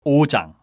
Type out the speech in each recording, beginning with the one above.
5장.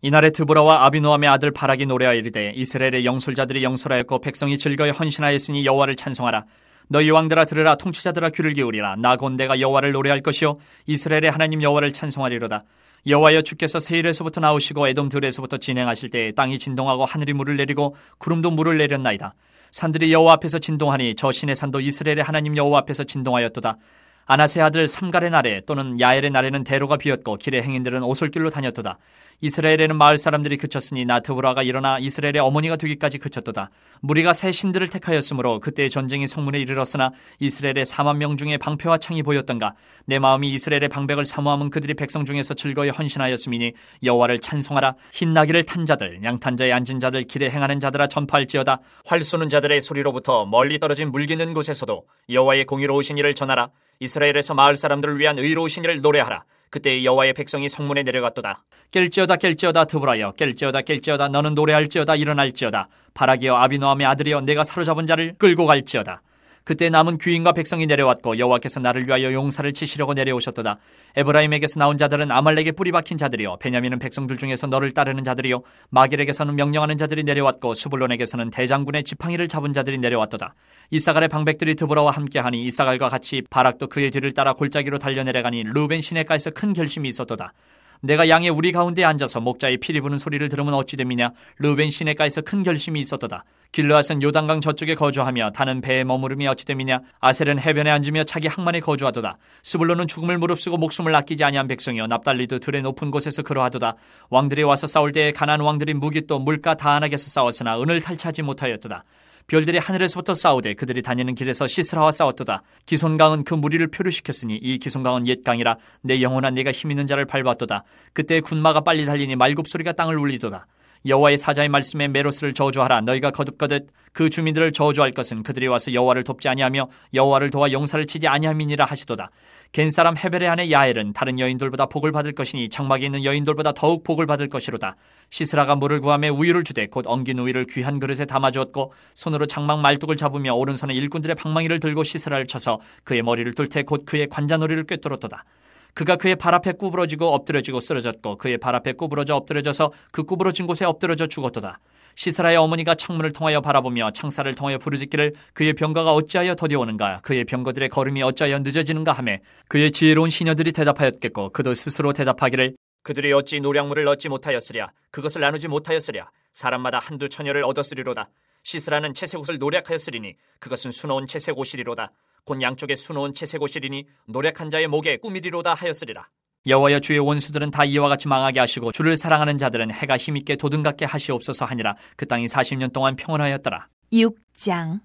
이날에 드보라와 아비노함의 아들 바락이 노래하여 이르되 이스라엘의 영솔자들이 영솔하였고 백성이 즐거이 헌신하였으니 여호와를 찬송하라. 너희 왕들아 들으라. 통치자들아 귀를 기울이라. 나 곧 내가 여호와를 노래할 것이요 이스라엘의 하나님 여호와를 찬송하리로다. 여호와여, 주께서 세일에서부터 나오시고 에돔 들에서부터 진행하실 때에 땅이 진동하고 하늘이 물을 내리고 구름도 물을 내렸나이다. 산들이 여호와 앞에서 진동하니 저 신의 산도 이스라엘의 하나님 여호와 앞에서 진동하였도다. 아나스의 아들 삼갈의 날에 또는 야엘의 날에는 대로가 비었고 길의 행인들은 오솔길로 다녔도다. 이스라엘에는 마을 사람들이 그쳤으니 나 드보라가 일어나 이스라엘의 어머니가 되기까지 그쳤도다. 무리가 새 신들을 택하였으므로 그때의 전쟁이 성문에 이르렀으나 이스라엘의 4만 명 중에 방패와 창이 보였던가. 내 마음이 이스라엘의 방백을 사모함은 그들이 백성 중에서 즐거이 헌신하였음이니 여호와를 찬송하라. 흰 나귀를 탄 자들, 양탄 자에 앉은 자들, 길에 행하는 자들아 전파할지어다. 활 쏘는 자들의 소리로부터 멀리 떨어진 물기는 곳에서도 여호와의 공의로우신 일을 전하라. 이스라엘에서 마을 사람들을 위한 의로우신 일을 노래하라. 그때 여호와의 백성이 성문에 내려갔도다. 깰지어다 깰지어다 드보라여, 깰지어다 깰지어다 너는 노래할지어다. 일어날지어다. 바락이여, 아비노함의 아들이여, 내가 사로잡은 자를 끌고 갈지어다. 그때 남은 귀인과 백성이 내려왔고 여호와께서 나를 위하여 용사를 치시려고 내려오셨도다. 에브라임에게서 나온 자들은 아말렉에 뿌리 박힌 자들이요, 베냐민은 백성들 중에서 너를 따르는 자들이요, 마길에게서는 명령하는 자들이 내려왔고 스불론에게서는 대장군의 지팡이를 잡은 자들이 내려왔도다. 이사갈의 방백들이 드보라와 함께하니 이사갈과 같이 바락도 그의 뒤를 따라 골짜기로 달려내려가니 루벤 시내가에서 큰 결심이 있었도다. 내가 양의 우리 가운데 앉아서 목자의 피리 부는 소리를 들으면 어찌 됨이냐. 루벤 시내가에서 큰 결심이 있었도다. 길르앗은 요단강 저쪽에 거주하며 다는 배에 머무름이 어찌 됨이냐. 아셀은 해변에 앉으며 자기 항만에 거주하도다. 스불론은 죽음을 무릅쓰고 목숨을 아끼지 아니한 백성이여, 납달리도 들의 높은 곳에서 그러하도다. 왕들이 와서 싸울 때에 가나안 왕들이 무깃도 물가 다안악에서 싸웠으나 은을 탈취하지 못하였도다. 별들이 하늘에서부터 싸우되 그들이 다니는 길에서 시스라와 싸웠도다. 기손강은 그 무리를 표류시켰으니 이 기손강은 옛 강이라. 내 영혼아, 네가 힘 있는 자를 밟았도다. 그때 군마가 빨리 달리니 말굽소리가 땅을 울리도다. 여호와의 사자의 말씀에 메로스를 저주하라. 너희가 거듭거듭 그 주민들을 저주할 것은 그들이 와서 여호와를 돕지 아니하며 여호와를 도와 용사를 치지 아니함이니라 하시도다. 겐사람 헤벨의 아내 야엘은 다른 여인들보다 복을 받을 것이니 장막에 있는 여인들보다 더욱 복을 받을 것이로다. 시스라가 물을 구하며 우유를 주되 곧 엉긴 우유를 귀한 그릇에 담아주었고 손으로 장막 말뚝을 잡으며 오른손에 일꾼들의 방망이를 들고 시스라를 쳐서 그의 머리를 뚫되 곧 그의 관자놀이를 꿰뚫었도다. 그가 그의 발 앞에 구부러지고 엎드려지고 쓰러졌고 그의 발 앞에 구부러져 엎드려져서 그 구부러진 곳에 엎드려져 죽었도다. 시스라의 어머니가 창문을 통하여 바라보며 창살을 통하여 부르짖기를 그의 병거가 어찌하여 더디오는가, 그의 병거들의 걸음이 어찌하여 늦어지는가 하매 그의 지혜로운 시녀들이 대답하였겠고 그도 스스로 대답하기를 그들이 어찌 노량물을 얻지 못하였으랴. 그것을 나누지 못하였으랴. 사람마다 한두 처녀를 얻었으리로다. 시스라는 채색옷을 노략하였으리니 그것은 수놓은 채색옷이리로다. 곧 양쪽에 수놓은 채색옷이리니 노략한 자의 목에 꾸미리로다 하였으리라. 여호와여, 주의 원수들은 다 이와 같이 망하게 하시고 주를 사랑하는 자들은 해가 힘있게 도든갑게 하시옵소서 하니라. 그 땅이 40년 동안 평온하였더라. 6장.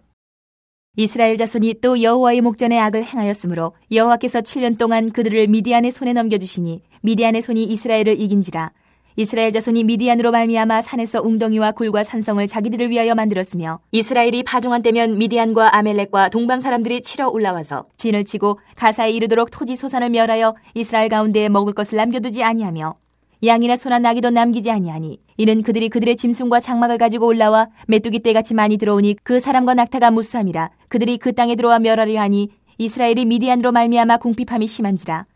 이스라엘 자손이 또 여호와의 목전에 악을 행하였으므로 여호와께서 7년 동안 그들을 미디안의 손에 넘겨주시니 미디안의 손이 이스라엘을 이긴지라. 이스라엘 자손이 미디안으로 말미암아 산에서 웅덩이와 굴과 산성을 자기들을 위하여 만들었으며 이스라엘이 파종한 때면 미디안과 아멜렉과 동방 사람들이 치러 올라와서 진을 치고 가사에 이르도록 토지 소산을 멸하여 이스라엘 가운데에 먹을 것을 남겨두지 아니하며 양이나 소나 나귀도 남기지 아니하니 이는 그들이 그들의 짐승과 장막을 가지고 올라와 메뚜기 떼같이 많이 들어오니 그 사람과 낙타가 무수함이라. 그들이 그 땅에 들어와 멸하려 하니 이스라엘이 미디안으로 말미암아 궁핍함이 심한지라.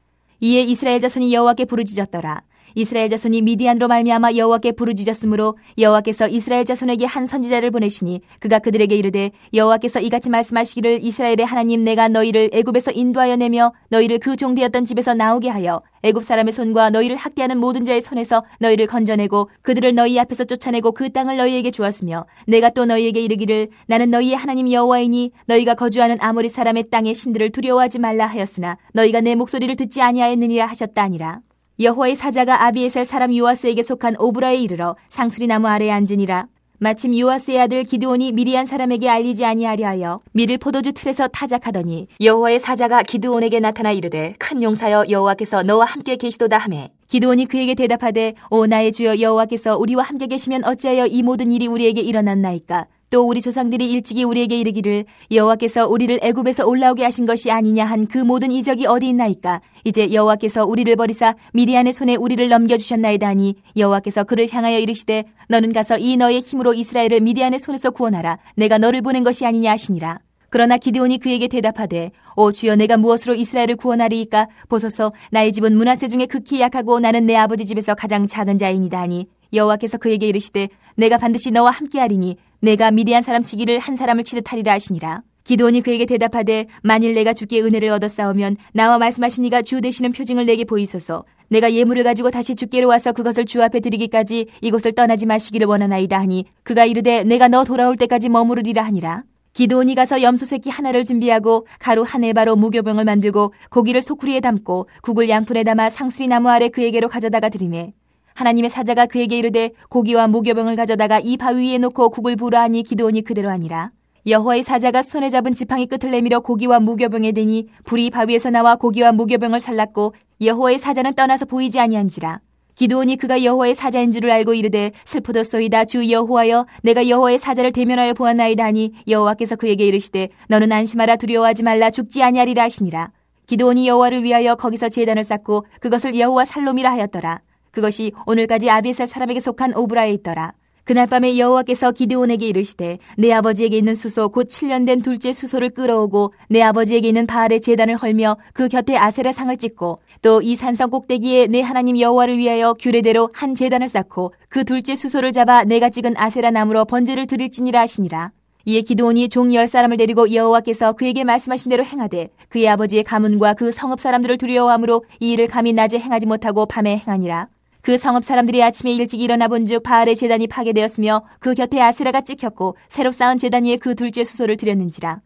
이에 이스라엘 자손이 여호와께 부르짖었더라. 이스라엘 자손이 미디안으로 말미암아 여호와께 부르짖었으므로 여호와께서 이스라엘 자손에게 한 선지자를 보내시니 그가 그들에게 이르되 여호와께서 이같이 말씀하시기를 이스라엘의 하나님 내가 너희를 애굽에서 인도하여 내며 너희를 그 종되었던 집에서 나오게 하여 애굽 사람의 손과 너희를 학대하는 모든 자의 손에서 너희를 건져내고 그들을 너희 앞에서 쫓아내고 그 땅을 너희에게 주었으며 내가 또 너희에게 이르기를 나는 너희의 하나님 여호와이니 너희가 거주하는 아모리 사람의 땅의 신들을 두려워하지 말라 하였으나 너희가 내 목소리를 듣지 아니하였느니라 하셨다 아니라. 여호와의 사자가 아비에셀 사람 요아스에게 속한 오브라에 이르러 상수리 나무 아래에 앉으니라. 마침 요아스의 아들 기드온이 미리안 사람에게 알리지 아니하려 하여 밀을 포도주 틀에서 타작하더니 여호와의 사자가 기드온에게 나타나 이르되 큰 용사여 여호와께서 너와 함께 계시도다 하매 기드온이 그에게 대답하되 오 나의 주여 여호와께서 우리와 함께 계시면 어찌하여 이 모든 일이 우리에게 일어났나이까. 또 우리 조상들이 일찍이 우리에게 이르기를 여호와께서 우리를 애굽에서 올라오게 하신 것이 아니냐 한 그 모든 이적이 어디 있나이까. 이제 여호와께서 우리를 버리사 미디안의 손에 우리를 넘겨주셨나이다 하니 여호와께서 그를 향하여 이르시되 너는 가서 이 너의 힘으로 이스라엘을 미디안의 손에서 구원하라. 내가 너를 보낸 것이 아니냐 하시니라. 그러나 기드온이 그에게 대답하되 오 주여 내가 무엇으로 이스라엘을 구원하리이까? 보소서 나의 집은 므낫세 중에 극히 약하고 나는 내 아버지 집에서 가장 작은 자이니이다 하니 여호와께서 그에게 이르시되 내가 반드시 너와 함께하리니 내가 미디안 사람 치기를 한 사람을 치듯 하리라 하시니라. 기드온이 그에게 대답하되 만일 내가 주께 은혜를 얻었사오면 나와 말씀하신 이가 주 되시는 표징을 내게 보이소서. 내가 예물을 가지고 다시 주께로 와서 그것을 주 앞에 드리기까지 이곳을 떠나지 마시기를 원하나이다 하니 그가 이르되 내가 너 돌아올 때까지 머무르리라 하니라. 기드온이 가서 염소 새끼 하나를 준비하고 가루 한 에바로 무교병을 만들고 고기를 소쿠리에 담고 국을 양푼에 담아 상수리 나무 아래 그에게로 가져다가 드리매 하나님의 사자가 그에게 이르되 고기와 무교병을 가져다가 이 바위 위에 놓고 국을 부으라 하니 기드온이 그대로 하니라. 여호와의 사자가 손에 잡은 지팡이 끝을 내밀어 고기와 무교병에 대니 불이 바위에서 나와 고기와 무교병을 살랐고 여호와의 사자는 떠나서 보이지 아니한지라. 기드온이 그가 여호와의 사자인 줄을 알고 이르되 슬프도소이다 주 여호와여 내가 여호와의 사자를 대면하여 보았나이다 하니 여호와께서 그에게 이르시되 너는 안심하라 두려워하지 말라 죽지 아니하리라 하시니라. 기드온이 여호와를 위하여 거기서 제단을 쌓고 그것을 여호와 살롬이라 하였더라. 그것이 오늘까지 아비에셀 사람에게 속한 오브라에 있더라. 그날 밤에 여호와께서 기드온에게 이르시되 내 아버지에게 있는 수소 곧 7년 된 둘째 수소를 끌어오고 내 아버지에게 있는 바알의 제단을 헐며 그 곁에 아세라 상을 찍고 또 이 산성 꼭대기에 내 하나님 여호와를 위하여 규례대로 한 제단을 쌓고 그 둘째 수소를 잡아 내가 찍은 아세라 나무로 번제를 드릴지니라 하시니라. 이에 기드온이 종 10사람을 데리고 여호와께서 그에게 말씀하신 대로 행하되 그의 아버지의 가문과 그 성읍 사람들을 두려워하므로 이 일을 감히 낮에 행하지 못하고 밤에 행하니라. 그 성읍 사람들이 아침에 일찍 일어나 본즉 바알의 제단이 파괴되었으며 그 곁에 아세라가 찍혔고 새로 쌓은 제단 위에 그 둘째 수소를 드렸는지라.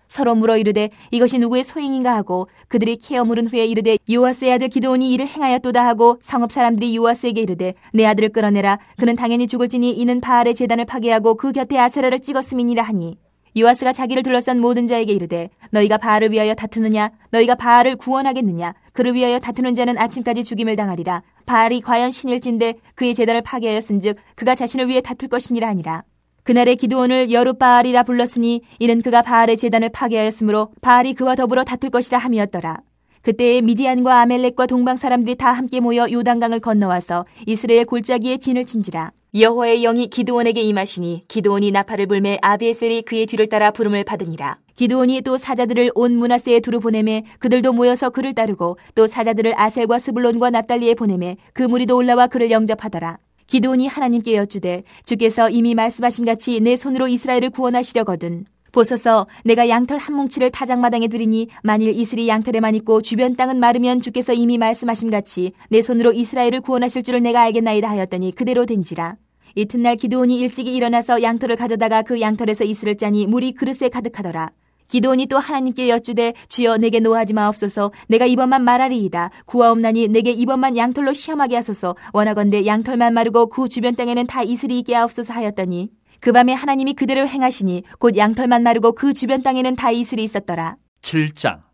서로 물어 이르되 이것이 누구의 소행인가 하고 그들이 캐어 물은 후에 이르되 요아스의 아들 기드온이 이를 행하였도다 하고 성읍 사람들이 요아스에게 이르되 내 아들을 끌어내라. 그는 당연히 죽을지니 이는 바알의 제단을 파괴하고 그 곁에 아세라를 찍었음이니라 하니 요아스가 자기를 둘러싼 모든 자에게 이르되 너희가 바알을 위하여 다투느냐? 너희가 바알을 구원하겠느냐? 그를 위하여 다투는 자는 아침까지 죽임을 당하리라. 바알이 과연 신일진데 그의 제단을 파괴하였은즉 그가 자신을 위해 다툴 것이니라 하니라. 그날에 기드온을 여룻바알이라 불렀으니 이는 그가 바알의 제단을 파괴하였으므로 바알이 그와 더불어 다툴 것이라 함이었더라. 그때에 미디안과 아멜렉과 동방 사람들이 다 함께 모여 요단강을 건너와서 이스라엘 골짜기에 진을 친지라. 여호와의 영이 기드온에게 임하시니 기드온이 나팔을 불매 아비에셀이 그의 뒤를 따라 부름을 받으니라. 기드온이 또 사자들을 온 므낫세에 두루 보내매 그들도 모여서 그를 따르고 또 사자들을 아셀과 스불론과 납달리에 보내매 그 무리도 올라와 그를 영접하더라. 기드온이 하나님께 여쭈되 주께서 이미 말씀하신같이 내 손으로 이스라엘을 구원하시려거든 보소서 내가 양털 한 뭉치를 타작마당에 두리니 만일 이슬이 양털에만 있고 주변 땅은 마르면 주께서 이미 말씀하신같이 내 손으로 이스라엘을 구원하실 줄을 내가 알겠나이다 하였더니 그대로 된지라. 이튿날 기드온이 일찍이 일어나서 양털을 가져다가 그 양털에서 이슬을 짜니 물이 그릇에 가득하더라. 기드온이 또 하나님께 여쭈되 주여 내게 노하지 마옵소서. 내가 이번만 말하리이다. 구하옵나니 내게 이번만 양털로 시험하게 하소서. 원하건대 양털만 마르고 그 주변 땅에는 다 이슬이 있게 하옵소서 하였더니 그 밤에 하나님이 그대로 행하시니 곧 양털만 마르고 그 주변 땅에는 다 이슬이 있었더라. 7장.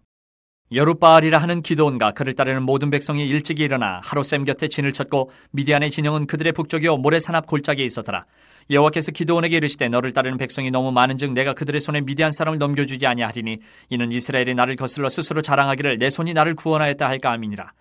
여룻바알이라 하는 기드온과 그를 따르는 모든 백성이 일찍이 일어나 하롯셈 곁에 진을 쳤고 미디안의 진영은 그들의 북쪽이요 모래산 앞 골짜기에 있었더라. 여호와께서 기드온에게 이르시되 너를 따르는 백성이 너무 많은즉 내가 그들의 손에 미디안 사람을 넘겨주지 아니하리니 이는 이스라엘이 나를 거슬러 스스로 자랑하기를 내 손이 나를 구원하였다 할까 함이니라.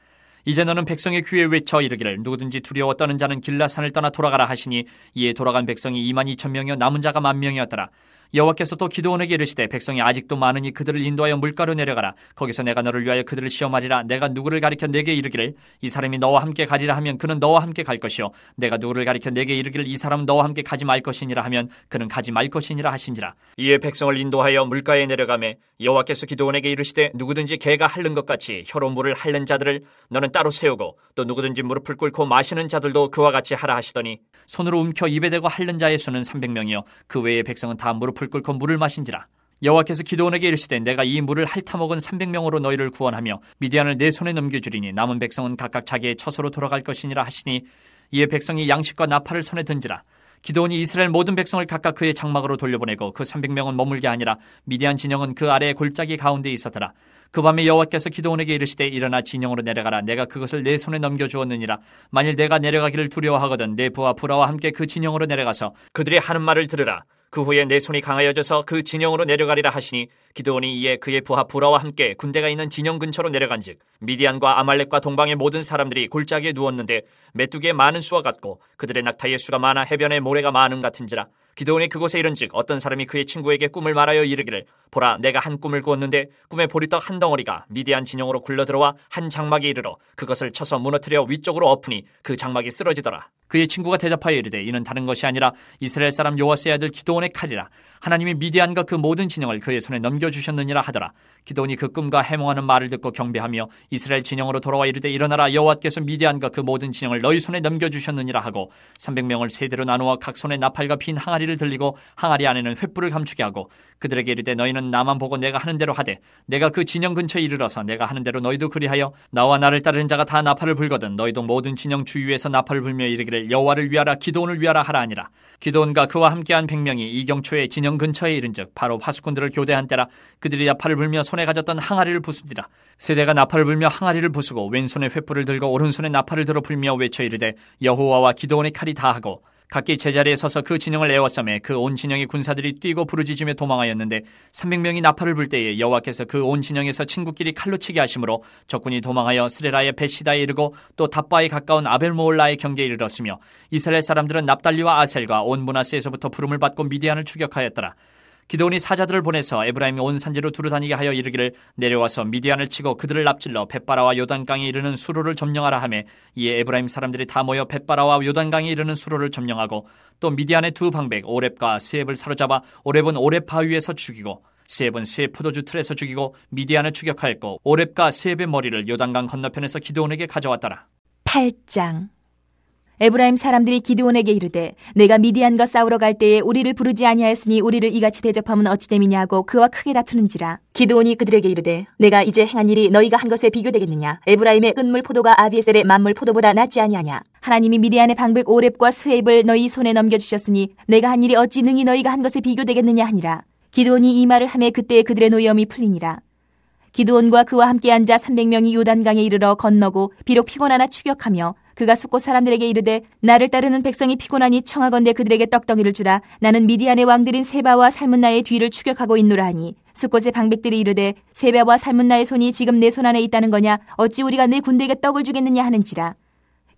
이제 너는 백성의 귀에 외쳐 이르기를 누구든지 두려워 떠는 자는 길라산을 떠나 돌아가라 하시니 이에 돌아간 백성이 22,000명이요 남은 자가 10,000명이었더라. 여호와께서 또 기드온에게 이르시되 백성이 아직도 많으니 그들을 인도하여 물가로 내려가라. 거기서 내가 너를 위하여 그들을 시험하리라. 내가 누구를 가리켜 내게 이르기를 이 사람이 너와 함께 가리라 하면 그는 너와 함께 갈 것이요 내가 누구를 가리켜 내게 이르기를 이 사람은 너와 함께 가지 말 것이니라 하면 그는 가지 말 것이니라 하신지라. 이에 백성을 인도하여 물가에 내려가매 여호와께서 기드온에게 이르시되 누구든지 개가 핥는 것 같이 혀로 물을 핥는 자들을 너는 따로 세우고 또 누구든지 무릎을 꿇고 마시는 자들도 그와 같이 하라 하시더니 손으로 움켜 입에 대고 핥는 자의 수는 300명이요 그 외의 백성은 다 무릎을 꿇고 물을 마신지라. 여호와께서 기드온에게 이르시되 내가 이 물을 핥아먹은 300명으로 너희를 구원하며 미디안을 내 손에 넘겨주리니 남은 백성은 각각 자기의 처소로 돌아갈 것이니라 하시니 이에 백성이 양식과 나팔을 손에 든지라. 기드온이 이스라엘 모든 백성을 각각 그의 장막으로 돌려보내고 그 300명은 머물게 아니라 미디안 진영은 그 아래의 골짜기 가운데 있었더라. 그 밤에 여호와께서 기드온에게 이르시되 일어나 진영으로 내려가라. 내가 그것을 내 손에 넘겨주었느니라. 만일 내가 내려가기를 두려워하거든 내 부하 부라와 함께 그 진영으로 내려가서 그들이 하는 말을 들으라. 그 후에 내 손이 강하여져서 그 진영으로 내려가리라 하시니 기드온이 이에 그의 부하 부라와 함께 군대가 있는 진영 근처로 내려간즉 미디안과 아말렉과 동방의 모든 사람들이 골짜기에 누웠는데 메뚜기의 많은 수와 같고 그들의 낙타의 수가 많아 해변에 모래가 많음 같은지라. 기드온이 그곳에 이른즉 어떤 사람이 그의 친구에게 꿈을 말하여 이르기를 보라 내가 한 꿈을 꾸었는데 꿈에 보리떡 한 덩어리가 미디안 진영으로 굴러들어와 한 장막에 이르러 그것을 쳐서 무너뜨려 위쪽으로 엎으니 그 장막이 쓰러지더라. 그의 친구가 대답하여 이르되 이는 다른 것이 아니라 이스라엘 사람 요아스의 아들 기드온의 칼이라. 하나님이 미디안과 그 모든 진영을 그의 손에 넘겨주셨느니라 하더라. 기드온이 그 꿈과 해몽하는 말을 듣고 경배하며 이스라엘 진영으로 돌아와 이르되 일어나라 여호와께서 미디안과 그 모든 진영을 너희 손에 넘겨주셨느니라 하고 300명을 세대로 나누어 각 손에 나팔과 빈 항아리를 들리고 항아리 안에는 횃불을 감추게 하고 그들에게 이르되 너희는 나만 보고 내가 하는 대로 하되 내가 그 진영 근처에 이르러서 내가 하는 대로 너희도 그리하여 나와 나를 따르는 자가 다 나팔을 불거든 너희도 모든 진영 주위에서 나팔을 불며 이르기를 여호와를 위하라 기드온을 위하라 하라 하니라. 기드온과 그와 함께한 100명이 이경초에 진영 근처에 이른즉 바로 파수꾼들을 교대한 때라. 그들이 나팔을 불며 손에 가졌던 항아리를 부수니라. 세대가 나팔을 불며 항아리를 부수고 왼손에 횃불을 들고 오른손에 나팔을 들어 불며 외쳐 이르되 여호와와 기드온의 칼이 다하고 각기 제자리에 서서 그 진영을 에워싸매 그 온 진영의 군사들이 뛰고 부르짖으며 도망하였는데 300명이 나팔을 불 때에 여호와께서 그 온 진영에서 친구끼리 칼로 치게 하심으로 적군이 도망하여 스레라의 베시다에 이르고 또 답바에 가까운 아벨모올라의 경계에 이르렀으며 이스라엘 사람들은 납달리와 아셀과 온 므낫세에서부터 부름을 받고 미디안을 추격하였더라. 기드온이 사자들을 보내서 에브라임 온 산지로 두루다니게 하여 이르기를 내려와서 미디안을 치고 그들을 납질러 벳바라와 요단강에 이르는 수로를 점령하라 하매 이에 에브라임 사람들이 다 모여 벳바라와 요단강에 이르는 수로를 점령하고 또 미디안의 두 방백 오렙과 스앱을 사로잡아 오렙은 오렙 바위에서 죽이고 스앱은 스앱 포도주 틀에서 죽이고 미디안을 추격하였고 오렙과 스앱의 머리를 요단강 건너편에서 기드온에게 가져왔더라. 8장. 에브라임 사람들이 기드온에게 이르되 내가 미디안과 싸우러 갈 때에 우리를 부르지 아니하였으니 우리를 이같이 대접하면 어찌 됨이냐고 그와 크게 다투는지라. 기드온이 그들에게 이르되 내가 이제 행한 일이 너희가 한 것에 비교되겠느냐. 에브라임의 끝물 포도가 아비에셀의 만물 포도보다 낫지 아니하냐. 하나님이 미디안의 방백 오렙과 스앱을 너희 손에 넘겨주셨으니 내가 한 일이 어찌 능히 너희가 한 것에 비교되겠느냐 하니라. 기드온이 이 말을 하매 그때에 그들의 노여움이 풀리니라. 기드온과 그와 함께 앉아 300명이 요단강에 이르러 건너고 비록 피곤하나 추격하며 그가 숫곳 사람들에게 이르되 나를 따르는 백성이 피곤하니 청하건대 그들에게 떡덩이를 주라. 나는 미디안의 왕들인 세바와 살문나의 뒤를 추격하고 있노라 하니 숫곳의 방백들이 이르되 세바와 살문나의 손이 지금 내 손 안에 있다는 거냐. 어찌 우리가 내 군대에게 떡을 주겠느냐 하는지라.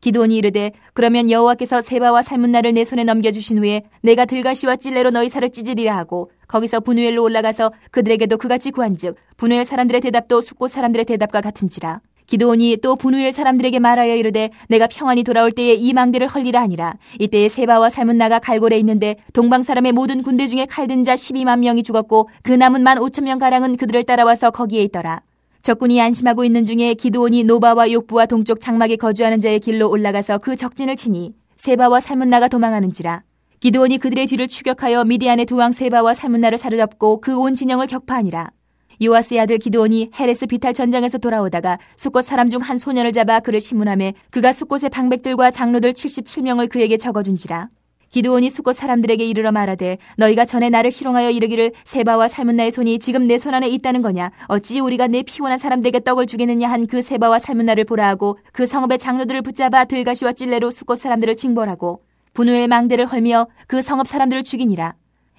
기드온이 이르되 그러면 여호와께서 세바와 살문나를 내 손에 넘겨주신 후에 내가 들가시와 찔레로 너희 살을 찢으리라 하고 거기서 분우엘로 올라가서 그들에게도 그같이 구한즉 분우엘 사람들의 대답도 숫곳 사람들의 대답과 같은지라. 기드온이 또 분우엘 사람들에게 말하여 이르되 내가 평안히 돌아올 때에 이 망대를 헐리라 하니라. 이때에 세바와 살문나가 갈골에 있는데 동방 사람의 모든 군대 중에 칼든 자 12만 명이 죽었고 그 남은 15,000명 가량은 그들을 따라와서 거기에 있더라. 적군이 안심하고 있는 중에 기드온이 노바와 욕부와 동쪽 장막에 거주하는 자의 길로 올라가서 그 적진을 치니 세바와 살문나가 도망하는지라. 기드온이 그들의 뒤를 추격하여 미디안의 두 왕 세바와 살문나를 사로잡고 그 온 진영을 격파하니라. 요아스의 아들 기드온이 헤레스 비탈 전장에서 돌아오다가 숫곳 사람 중 한 소년을 잡아 그를 신문하매 그가 숫곳의 방백들과 장로들 77명을 그에게 적어준지라. 기드온이 숫곳 사람들에게 이르러 말하되 너희가 전에 나를 희롱하여 이르기를 세바와 살문나의 손이 지금 내 손 안에 있다는 거냐. 어찌 우리가 내 피곤한 사람들에게 떡을 주겠느냐 한 그 세바와 살문나를 보라 하고 그 성읍의 장로들을 붙잡아 들가시와 찔레로 숫곳 사람들을 징벌하고 분우엘 망대를 헐며 그 성읍 사람들을 죽이니라.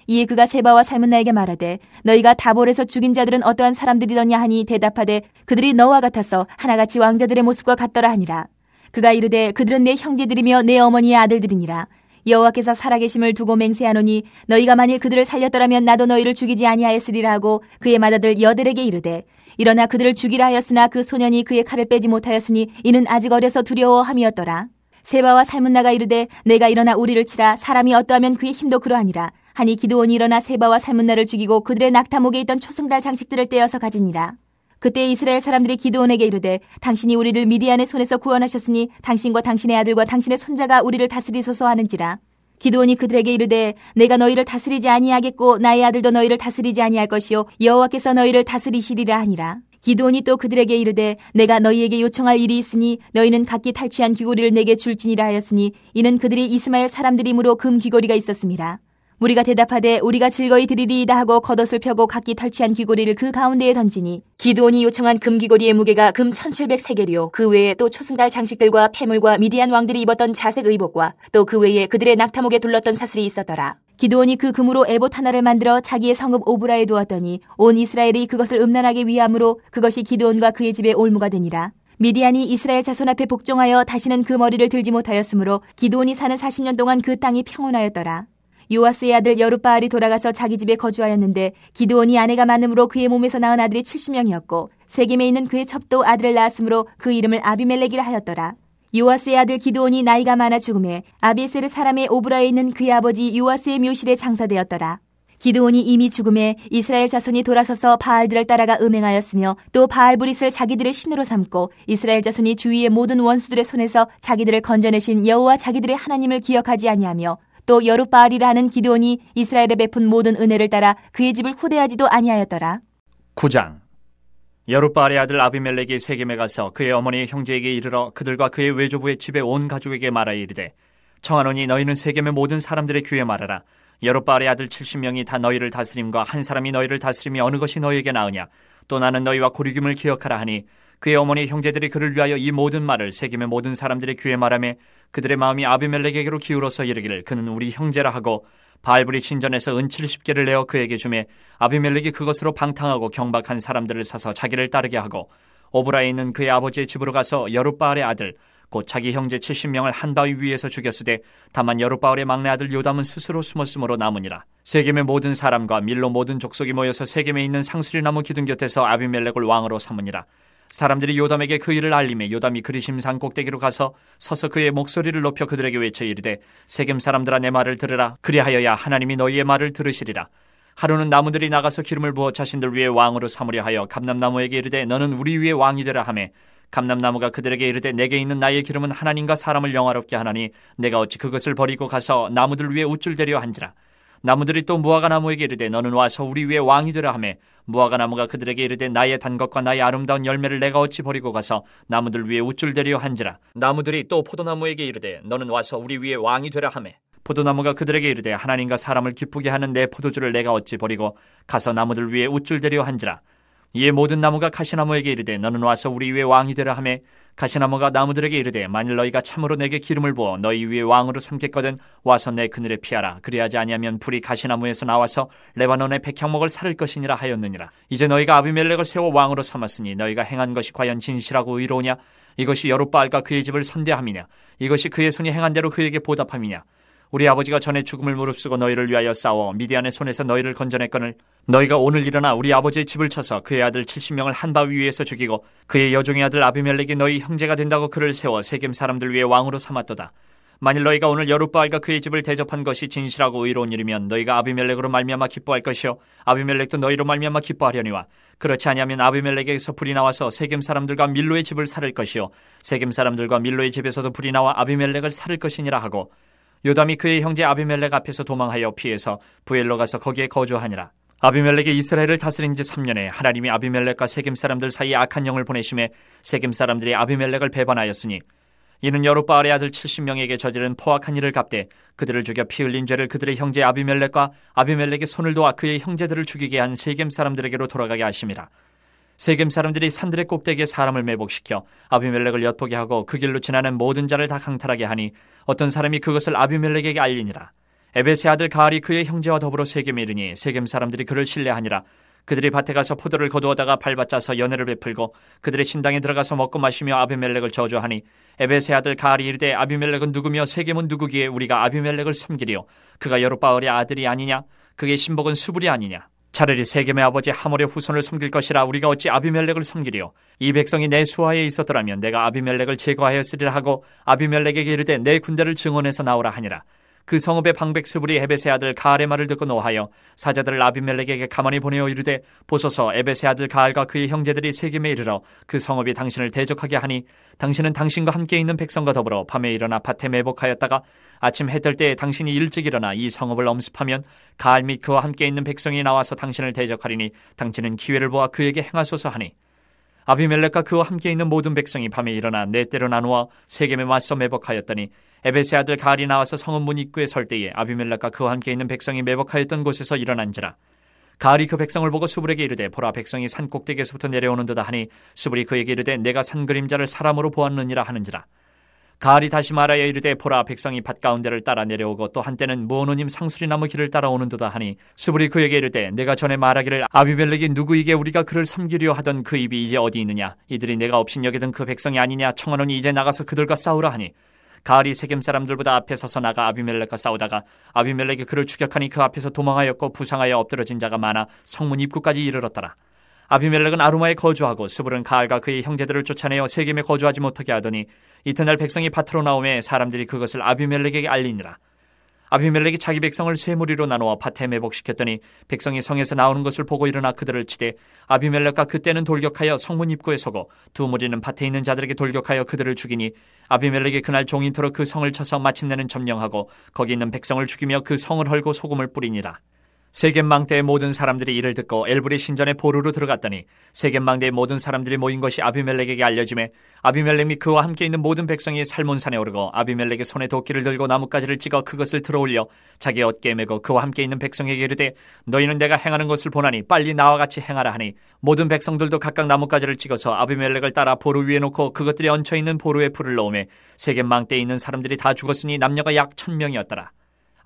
이에 그가 세바와 살문나에게 말하되 너희가 다볼에서 죽인 자들은 어떠한 사람들이더냐 하니 대답하되 그들이 너와 같아서 하나같이 왕자들의 모습과 같더라 하니라. 그가 이르되 그들은 내 형제들이며 내 어머니의 아들들이니라. 여호와께서 살아계심을 두고 맹세하노니 너희가 만일 그들을 살렸더라면 나도 너희를 죽이지 아니하였으리라 하고 그의 맏아들 여들에게 이르되 일어나 그들을 죽이라 하였으나 그 소년이 그의 칼을 빼지 못하였으니 이는 아직 어려서 두려워함이었더라. 세바와 살문나가 이르되 내가 일어나 우리를 치라. 사람이 어떠하면 그의 힘도 그러하니라. 하니 기드온이 일어나 세바와 살문나를 죽이고 그들의 낙타목에 있던 초승달 장식들을 떼어서 가지니라. 그때 이스라엘 사람들이 기드온에게 이르되 당신이 우리를 미디안의 손에서 구원하셨으니 당신과 당신의 아들과 당신의 손자가 우리를 다스리소서 하는지라. 기드온이 그들에게 이르되 내가 너희를 다스리지 아니하겠고 나의 아들도 너희를 다스리지 아니할 것이요 여호와께서 너희를 다스리시리라 하니라. 기드온이 또 그들에게 이르되 내가 너희에게 요청할 일이 있으니 너희는 각기 탈취한 귀고리를 내게 줄지니라 하였으니 이는 그들이 이스마엘 사람들이므로 금 귀고리가 있었습니다. 우리가 대답하되 우리가 즐거이 드리리이다 하고 겉옷을 펴고 각기 탈취한 귀고리를 그 가운데에 던지니 기드온이 요청한 금귀고리의 무게가 금 1700세겔이요 그 외에 또 초승달 장식들과 폐물과 미디안 왕들이 입었던 자색 의복과 또 그 외에 그들의 낙타목에 둘렀던 사슬이 있었더라. 기드온이 그 금으로 에봇 하나를 만들어 자기의 성읍 오브라에 두었더니 온 이스라엘이 그것을 음란하게 위함으로 그것이 기드온과 그의 집에 올무가 되니라. 미디안이 이스라엘 자손 앞에 복종하여 다시는 그 머리를 들지 못하였으므로 기드온이 사는 40년 동안 그 땅이 평온하였더라. 요아스의 아들 여룻바알이 돌아가서 자기 집에 거주하였는데 기드온이 아내가 많음으로 그의 몸에서 낳은 아들이 70명이었고 세겜에 있는 그의 첩도 아들을 낳았으므로 그 이름을 아비멜렉이라 하였더라. 요아스의 아들 기드온이 나이가 많아 죽음에 아비에세르 사람의 오브라에 있는 그의 아버지 요아스의 묘실에 장사되었더라. 기드온이 이미 죽음에 이스라엘 자손이 돌아서서 바알들을 따라가 음행하였으며 또 바알브릿을 자기들의 신으로 삼고 이스라엘 자손이 주위의 모든 원수들의 손에서 자기들을 건져내신 여호와 자기들의 하나님을 기억하지 아니하며 또 여룻바알이라 하는 기드온이 이스라엘에 베푼 모든 은혜를 따라 그의 집을 후대하지도 아니하였더라. 9장. 여룻바알의 아들 아비멜렉이 세겜에 가서 그의 어머니의 형제에게 이르러 그들과 그의 외조부의 집에 온 가족에게 말하여 이르되 청하노니 너희는 세겜의 모든 사람들의 귀에 말하라. 여룻바알의 아들 70명이 다 너희를 다스림과 한 사람이 너희를 다스림이 어느 것이 너희에게 나으냐. 또 나는 너희와 고리김을 기억하라 하니 그의 어머니 형제들이 그를 위하여 이 모든 말을 세겜의 모든 사람들의 귀에 말하며 그들의 마음이 아비멜렉에게로 기울어서 이르기를 그는 우리 형제라 하고 바알브릿 신전에서 은 70개를 내어 그에게 주매 아비멜렉이 그것으로 방탕하고 경박한 사람들을 사서 자기를 따르게 하고 오브라에 있는 그의 아버지의 집으로 가서 여룻바알의 아들 곧 자기 형제 70명을 한 바위 위에서 죽였으되 다만 여룻바알의 막내 아들 요담은 스스로 숨었으므로 남으니라. 세겜의 모든 사람과 밀로 모든 족속이 모여서 세겜에 있는 상수리나무 기둥 곁에서 아비멜렉을 왕으로 삼으니라. 사람들이 요담에게 그 일을 알림해 요담이 그리심 산 꼭대기로 가서 서서 그의 목소리를 높여 그들에게 외쳐 이르되 세겜 사람들아 내 말을 들으라. 그리하여야 하나님이 너희의 말을 들으시리라. 하루는 나무들이 나가서 기름을 부어 자신들 위에 왕으로 삼으려 하여 감람나무에게 이르되 너는 우리 위에 왕이 되라 하매 감람나무가 그들에게 이르되 내게 있는 나의 기름은 하나님과 사람을 영화롭게 하나니 내가 어찌 그것을 버리고 가서 나무들 위에 우쭐대려 한지라. 나무들이 또 무화과 나무에게 이르되 너는 와서 우리 위에 왕이 되라 하매 무화과 나무가 그들에게 이르되 나의 단 것과 나의 아름다운 열매를 내가 어찌 버리고 가서 나무들 위에 우쭐대려 한지라. 나무들이 또 포도나무에게 이르되 너는 와서 우리 위에 왕이 되라 하매 포도나무가 그들에게 이르되 하나님과 사람을 기쁘게 하는 내 포도주를 내가 어찌 버리고 가서 나무들 위에 우쭐대려 한지라. 이에 모든 나무가 가시나무에게 이르되 너는 와서 우리 위에 왕이 되라 하매 가시나무가 나무들에게 이르되 만일 너희가 참으로 내게 기름을 부어 너희 위에 왕으로 삼겠거든 와서 내 그늘에 피하라. 그리하지 아니하면 불이 가시나무에서 나와서 레바논의 백향목을 살을 것이니라 하였느니라. 이제 너희가 아비멜렉을 세워 왕으로 삼았으니 너희가 행한 것이 과연 진실하고 의로우냐. 이것이 여룻바알과 그의 집을 선대함이냐. 이것이 그의 손이 행한 대로 그에게 보답함이냐. 우리 아버지가 전에 죽음을 무릅쓰고 너희를 위하여 싸워 미디안의 손에서 너희를 건져냈거늘 너희가 오늘 일어나 우리 아버지의 집을 쳐서 그의 아들 70명을 한 바위 위에서 죽이고 그의 여종의 아들 아비멜렉이 너희 형제가 된다고 그를 세워 세겜 사람들 위에 왕으로 삼았도다. 만일 너희가 오늘 여룻바알과 그의 집을 대접한 것이 진실하고 의로운 일이면 너희가 아비멜렉으로 말미암아 기뻐할 것이요 아비멜렉도 너희로 말미암아 기뻐하려니와 그렇지 아니하면 아비멜렉에게서 불이 나와서 세겜 사람들과 밀로의 집을 살을 것이요 세겜 사람들과 밀로의 집에서도 불이 나와 아비멜렉을 살을 것이니라 하고 요담이 그의 형제 아비멜렉 앞에서 도망하여 피해서 부엘로 가서 거기에 거주하니라. 아비멜렉이 이스라엘을 다스린 지 3년에 하나님이 아비멜렉과 세겜 사람들 사이에 악한 영을 보내심에 세겜 사람들이 아비멜렉을 배반하였으니 이는 여룻바알의 아들 70명에게 저지른 포악한 일을 갚되 그들을 죽여 피 흘린 죄를 그들의 형제 아비멜렉과 아비멜렉의 손을 도와 그의 형제들을 죽이게 한 세겜 사람들에게로 돌아가게 하심이라. 세겜 사람들이 산들의 꼭대기에 사람을 매복시켜 아비멜렉을 엿보게 하고 그 길로 지나는 모든 자를 다 강탈하게 하니 어떤 사람이 그것을 아비멜렉에게 알리니라. 에벳의 아들 가알이 그의 형제와 더불어 세겜에 이르니 세겜 사람들이 그를 신뢰하니라. 그들이 밭에 가서 포도를 거두어다가 밟아짜서 연회를 베풀고 그들의 신당에 들어가서 먹고 마시며 아비멜렉을 저주하니 에벳의 아들 가알이 이르되 아비멜렉은 누구며 세겜은 누구기에 우리가 아비멜렉을 섬기리요 그가 여룻바알의 아들이 아니냐 그의 신복은 수불이 아니냐. 차라리 세겜의 아버지 하몰의 후손을 섬길 것이라 우리가 어찌 아비멜렉을 섬기리요. 이 백성이 내 수하에 있었더라면 내가 아비멜렉을 제거하였으리라 하고 아비멜렉에게 이르되 내 군대를 증원해서 나오라 하니라. 그 성읍의 방백 스불이 에벳의 아들 가알의 말을 듣고 노하여 사자들을 아비멜렉에게 가만히 보내어 이르되 보소서 에벳의 아들 가알과 그의 형제들이 세겜에 이르러 그 성읍이 당신을 대적하게 하니 당신은 당신과 함께 있는 백성과 더불어 밤에 일어나 밭에 매복하였다가 아침 해 뜰 때에 당신이 일찍 일어나 이 성읍을 엄습하면 가알 및 그와 함께 있는 백성이 나와서 당신을 대적하리니 당신은 기회를 보아 그에게 행하소서 하니 아비멜렉과 그와 함께 있는 모든 백성이 밤에 일어나 네 때로 나누어 세겜에 맞서 매복하였더니 에벳의 아들 가알이 나와서 성읍 문 입구에 설 때에 아비멜렉과 그와 함께 있는 백성이 매복하였던 곳에서 일어난지라. 가알이 그 백성을 보고 수불에게 이르되 보라 백성이 산 꼭대기에서부터 내려오는도다 하니 수불이 그에게 이르되 내가 산 그림자를 사람으로 보았느니라 하는지라. 가알이 다시 말하여 이르되 보라 백성이 밭 가운데를 따라 내려오고 또 한때는 무오노님 상수리나무 길을 따라오는도다 하니 수불이 그에게 이르되 내가 전에 말하기를 아비멜렉이 누구이게 우리가 그를 섬기려 하던 그 입이 이제 어디 있느냐. 이들이 내가 없인 여기던 그 백성이 아니냐. 청하노니 이제 나가서 그들과 싸우라 하니 가알이 세겜 사람들보다 앞에 서서 나가 아비멜렉과 싸우다가 아비멜렉이 그를 추격하니 그 앞에서 도망하였고 부상하여 엎드러진 자가 많아 성문 입구까지 이르렀더라. 아비멜렉은 아루마에 거주하고 스불은 가알과 그의 형제들을 쫓아내어 세겜에 거주하지 못하게 하더니 이튿날 백성이 밭으로 나오매 사람들이 그것을 아비멜렉에게 알리니라. 아비멜렉이 자기 백성을 세 무리로 나누어 밭에 매복시켰더니 백성이 성에서 나오는 것을 보고 일어나 그들을 치되 아비멜렉과 그때는 돌격하여 성문 입구에 서고 두 무리는 밭에 있는 자들에게 돌격하여 그들을 죽이니 아비멜렉이 그날 종인토록 그 성을 쳐서 마침내는 점령하고 거기 있는 백성을 죽이며 그 성을 헐고 소금을 뿌리니라. 세겜 망대의 모든 사람들이 이를 듣고 엘브리 신전에 보루로 들어갔더니 세겜 망대의 모든 사람들이 모인 것이 아비멜렉에게 알려지매 아비멜렉이 그와 함께 있는 모든 백성이 살몬산에 오르고 아비멜렉의 손에 도끼를 들고 나뭇가지를 찍어 그것을 들어올려 자기 어깨에 메고 그와 함께 있는 백성에게 이르되 너희는 내가 행하는 것을 보나니 빨리 나와 같이 행하라 하니 모든 백성들도 각각 나뭇가지를 찍어서 아비멜렉을 따라 보루 위에 놓고 그것들이 얹혀있는 보루에 불을 넣으매 세겜 망대에 있는 사람들이 다 죽었으니 남녀가 약 1000명이었더라.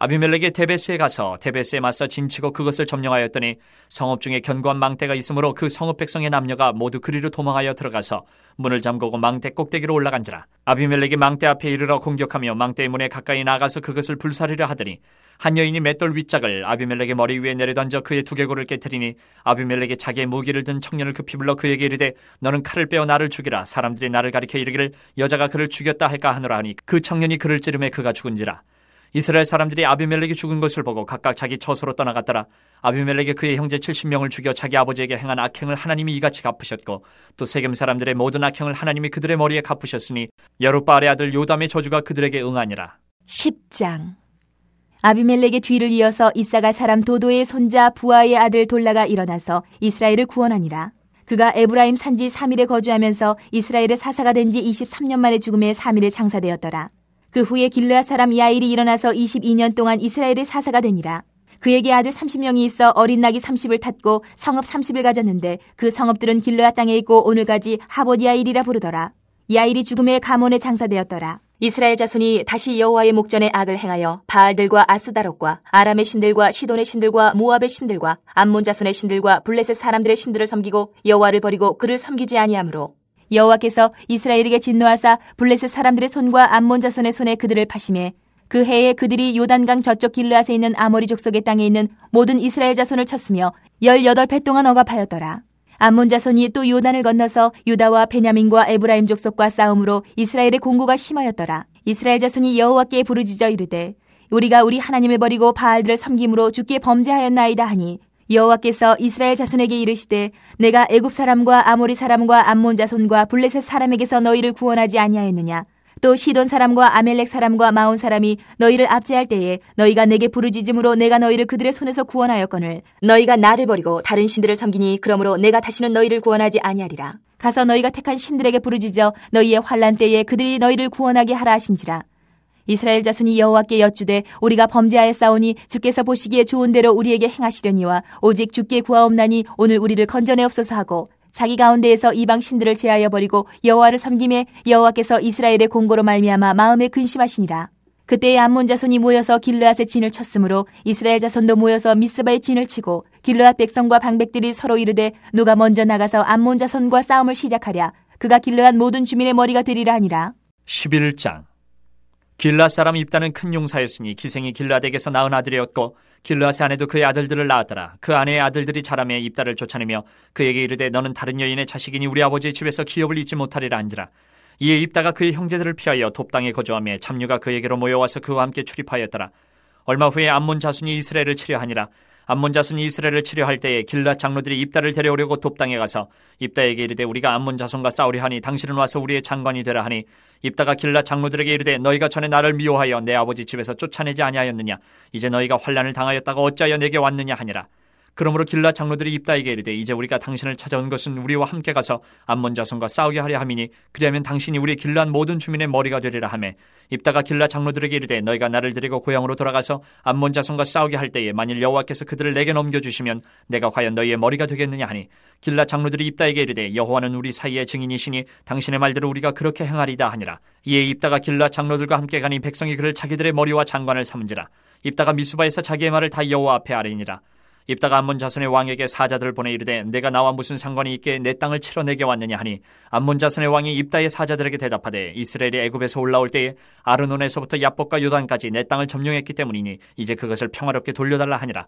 아비멜렉이 데베스에 가서 데베스에 맞서 진치고 그것을 점령하였더니 성읍 중에 견고한 망대가 있으므로 그 성읍 백성의 남녀가 모두 그리로 도망하여 들어가서 문을 잠그고 망대 꼭대기로 올라간지라. 아비멜렉이 망대 앞에 이르러 공격하며 망대의 문에 가까이 나가서 그것을 불사르려 하더니 한 여인이 맷돌 윗짝을 아비멜렉의 머리 위에 내려던져 그의 두개골을 깨트리니 아비멜렉이 자기의 무기를 든 청년을 급히 불러 그에게 이르되 너는 칼을 빼어 나를 죽이라. 사람들이 나를 가리켜 이르기를 여자가 그를 죽였다 할까 하노라 하니 그 청년이 그를 찌르매 그가 죽은지라. 이스라엘 사람들이 아비멜렉이 죽은 것을 보고 각각 자기 처소로 떠나갔더라. 아비멜렉이 그의 형제 70명을 죽여 자기 아버지에게 행한 악행을 하나님이 이같이 갚으셨고 또 세겜 사람들의 모든 악행을 하나님이 그들의 머리에 갚으셨으니 여룻바알의 아들 요담의 저주가 그들에게 응하니라. 10장. 아비멜렉의 뒤를 이어서 이사가 사람 도도의 손자 부하의 아들 돌라가 일어나서 이스라엘을 구원하니라. 그가 에브라임 산지 3일에 거주하면서 이스라엘의 사사가 된 지 23년 만에 죽음에 3일에 장사되었더라. 그 후에 길르앗 사람 야일이 일어나서 22년 동안 이스라엘의 사사가 되니라. 그에게 아들 30명이 있어 어린 낙이 30을 탔고 성읍 30을 가졌는데 그 성읍들은 길르앗 땅에 있고 오늘까지 하봇 야일이라 부르더라. 야일이 죽음에 가몬에 장사되었더라. 이스라엘 자손이 다시 여호와의 목전에 악을 행하여 바알들과 아스다롯과 아람의 신들과 시돈의 신들과 모압의 신들과 암몬 자손의 신들과 블레셋 사람들의 신들을 섬기고 여호와를 버리고 그를 섬기지 아니하므로 여호와께서 이스라엘에게 진노하사 블레셋 사람들의 손과 암몬 자손의 손에 그들을 파심해 그 해에 그들이 요단강 저쪽 길르앗에 있는 아모리 족속의 땅에 있는 모든 이스라엘 자손을 쳤으며 18배 동안 억압하였더라. 암몬 자손이 또 요단을 건너서 유다와 베냐민과 에브라임 족속과 싸움으로 이스라엘의 공고가 심하였더라. 이스라엘 자손이 여호와께 부르짖어 이르되 우리가 우리 하나님을 버리고 바알들을 섬김으로 주께 범죄하였나이다 하니 여호와께서 이스라엘 자손에게 이르시되 내가 애굽 사람과 아모리 사람과 암몬 자손과 블레셋 사람에게서 너희를 구원하지 아니하였느냐. 또 시돈 사람과 아멜렉 사람과 마온 사람이 너희를 압제할 때에 너희가 내게 부르짖음으로 내가 너희를 그들의 손에서 구원하였거늘 너희가 나를 버리고 다른 신들을 섬기니 그러므로 내가 다시는 너희를 구원하지 아니하리라. 가서 너희가 택한 신들에게 부르짖어 너희의 환난 때에 그들이 너희를 구원하게 하라 하신지라. 이스라엘 자손이 여호와께 여쭈되 우리가 범죄하였사오니 주께서 보시기에 좋은 대로 우리에게 행하시려니와 오직 주께 구하옵나니 오늘 우리를 건져내옵소서 하고 자기 가운데에서 이방 신들을 제하여 버리고 여호와를 섬김에 여호와께서 이스라엘의 공고로 말미암아 마음에 근심하시니라. 그때에 암몬 자손이 모여서 길르앗의 진을 쳤으므로 이스라엘 자손도 모여서 미스바의 진을 치고 길르앗 백성과 방백들이 서로 이르되 누가 먼저 나가서 암몬 자손과 싸움을 시작하랴. 그가 길르앗 모든 주민의 머리가 되리라 하니라. 11장. 길르앗 사람 입다는 큰 용사였으니 기생이 길르앗에게서 낳은 아들이었고 길르앗의 아내도 그의 아들들을 낳았더라. 그 아내의 아들들이 자라매 입다를 쫓아내며 그에게 이르되 너는 다른 여인의 자식이니 우리 아버지의 집에서 기업을 잊지 못하리라 한지라. 이에 입다가 그의 형제들을 피하여 돕당에 거주하며 잡류가 그에게로 모여와서 그와 함께 출입하였더라. 얼마 후에 암몬 자손이 이스라엘을 치려하니라. 암몬 자손이 이스라엘을 치려할 때에 길르앗 장로들이 입다를 데려오려고 돕당에 가서 입다에게 이르되 우리가 암몬 자손과 싸우려 하니 당신은 와서 우리의 장관이 되라 하니 입다가 길르앗 장로들에게 이르되 너희가 전에 나를 미워하여 내 아버지 집에서 쫓아내지 아니하였느냐. 이제 너희가 환난을 당하였다가 어찌하여 내게 왔느냐 하니라. 그러므로 길르앗 장로들이 입다에게 이르되 이제 우리가 당신을 찾아온 것은 우리와 함께 가서 암몬 자손과 싸우게 하려 함이니 그리하면 당신이 우리 길르앗 모든 주민의 머리가 되리라 하매 입다가 길르앗 장로들에게 이르되 너희가 나를 데리고 고향으로 돌아가서 암몬 자손과 싸우게 할 때에 만일 여호와께서 그들을 내게 넘겨주시면 내가 과연 너희의 머리가 되겠느냐 하니 길르앗 장로들이 입다에게 이르되 여호와는 우리 사이의 증인이시니 당신의 말대로 우리가 그렇게 행하리다 하니라. 이에 입다가 길르앗 장로들과 함께 가니 백성이 그를 자기들의 머리와 장관을 삼은지라. 입다가 미스바에서 자기의 말을 다 여호와 앞에 아뢰니라. 입다가 암몬 자손의 왕에게 사자들을 보내 이르되 내가 나와 무슨 상관이 있게 내 땅을 치러 내게 왔느냐 하니 암몬 자손의 왕이 입다의 사자들에게 대답하되 이스라엘이 애굽에서 올라올 때에 아르논에서부터 야복과 요단까지 내 땅을 점령했기 때문이니 이제 그것을 평화롭게 돌려달라 하니라.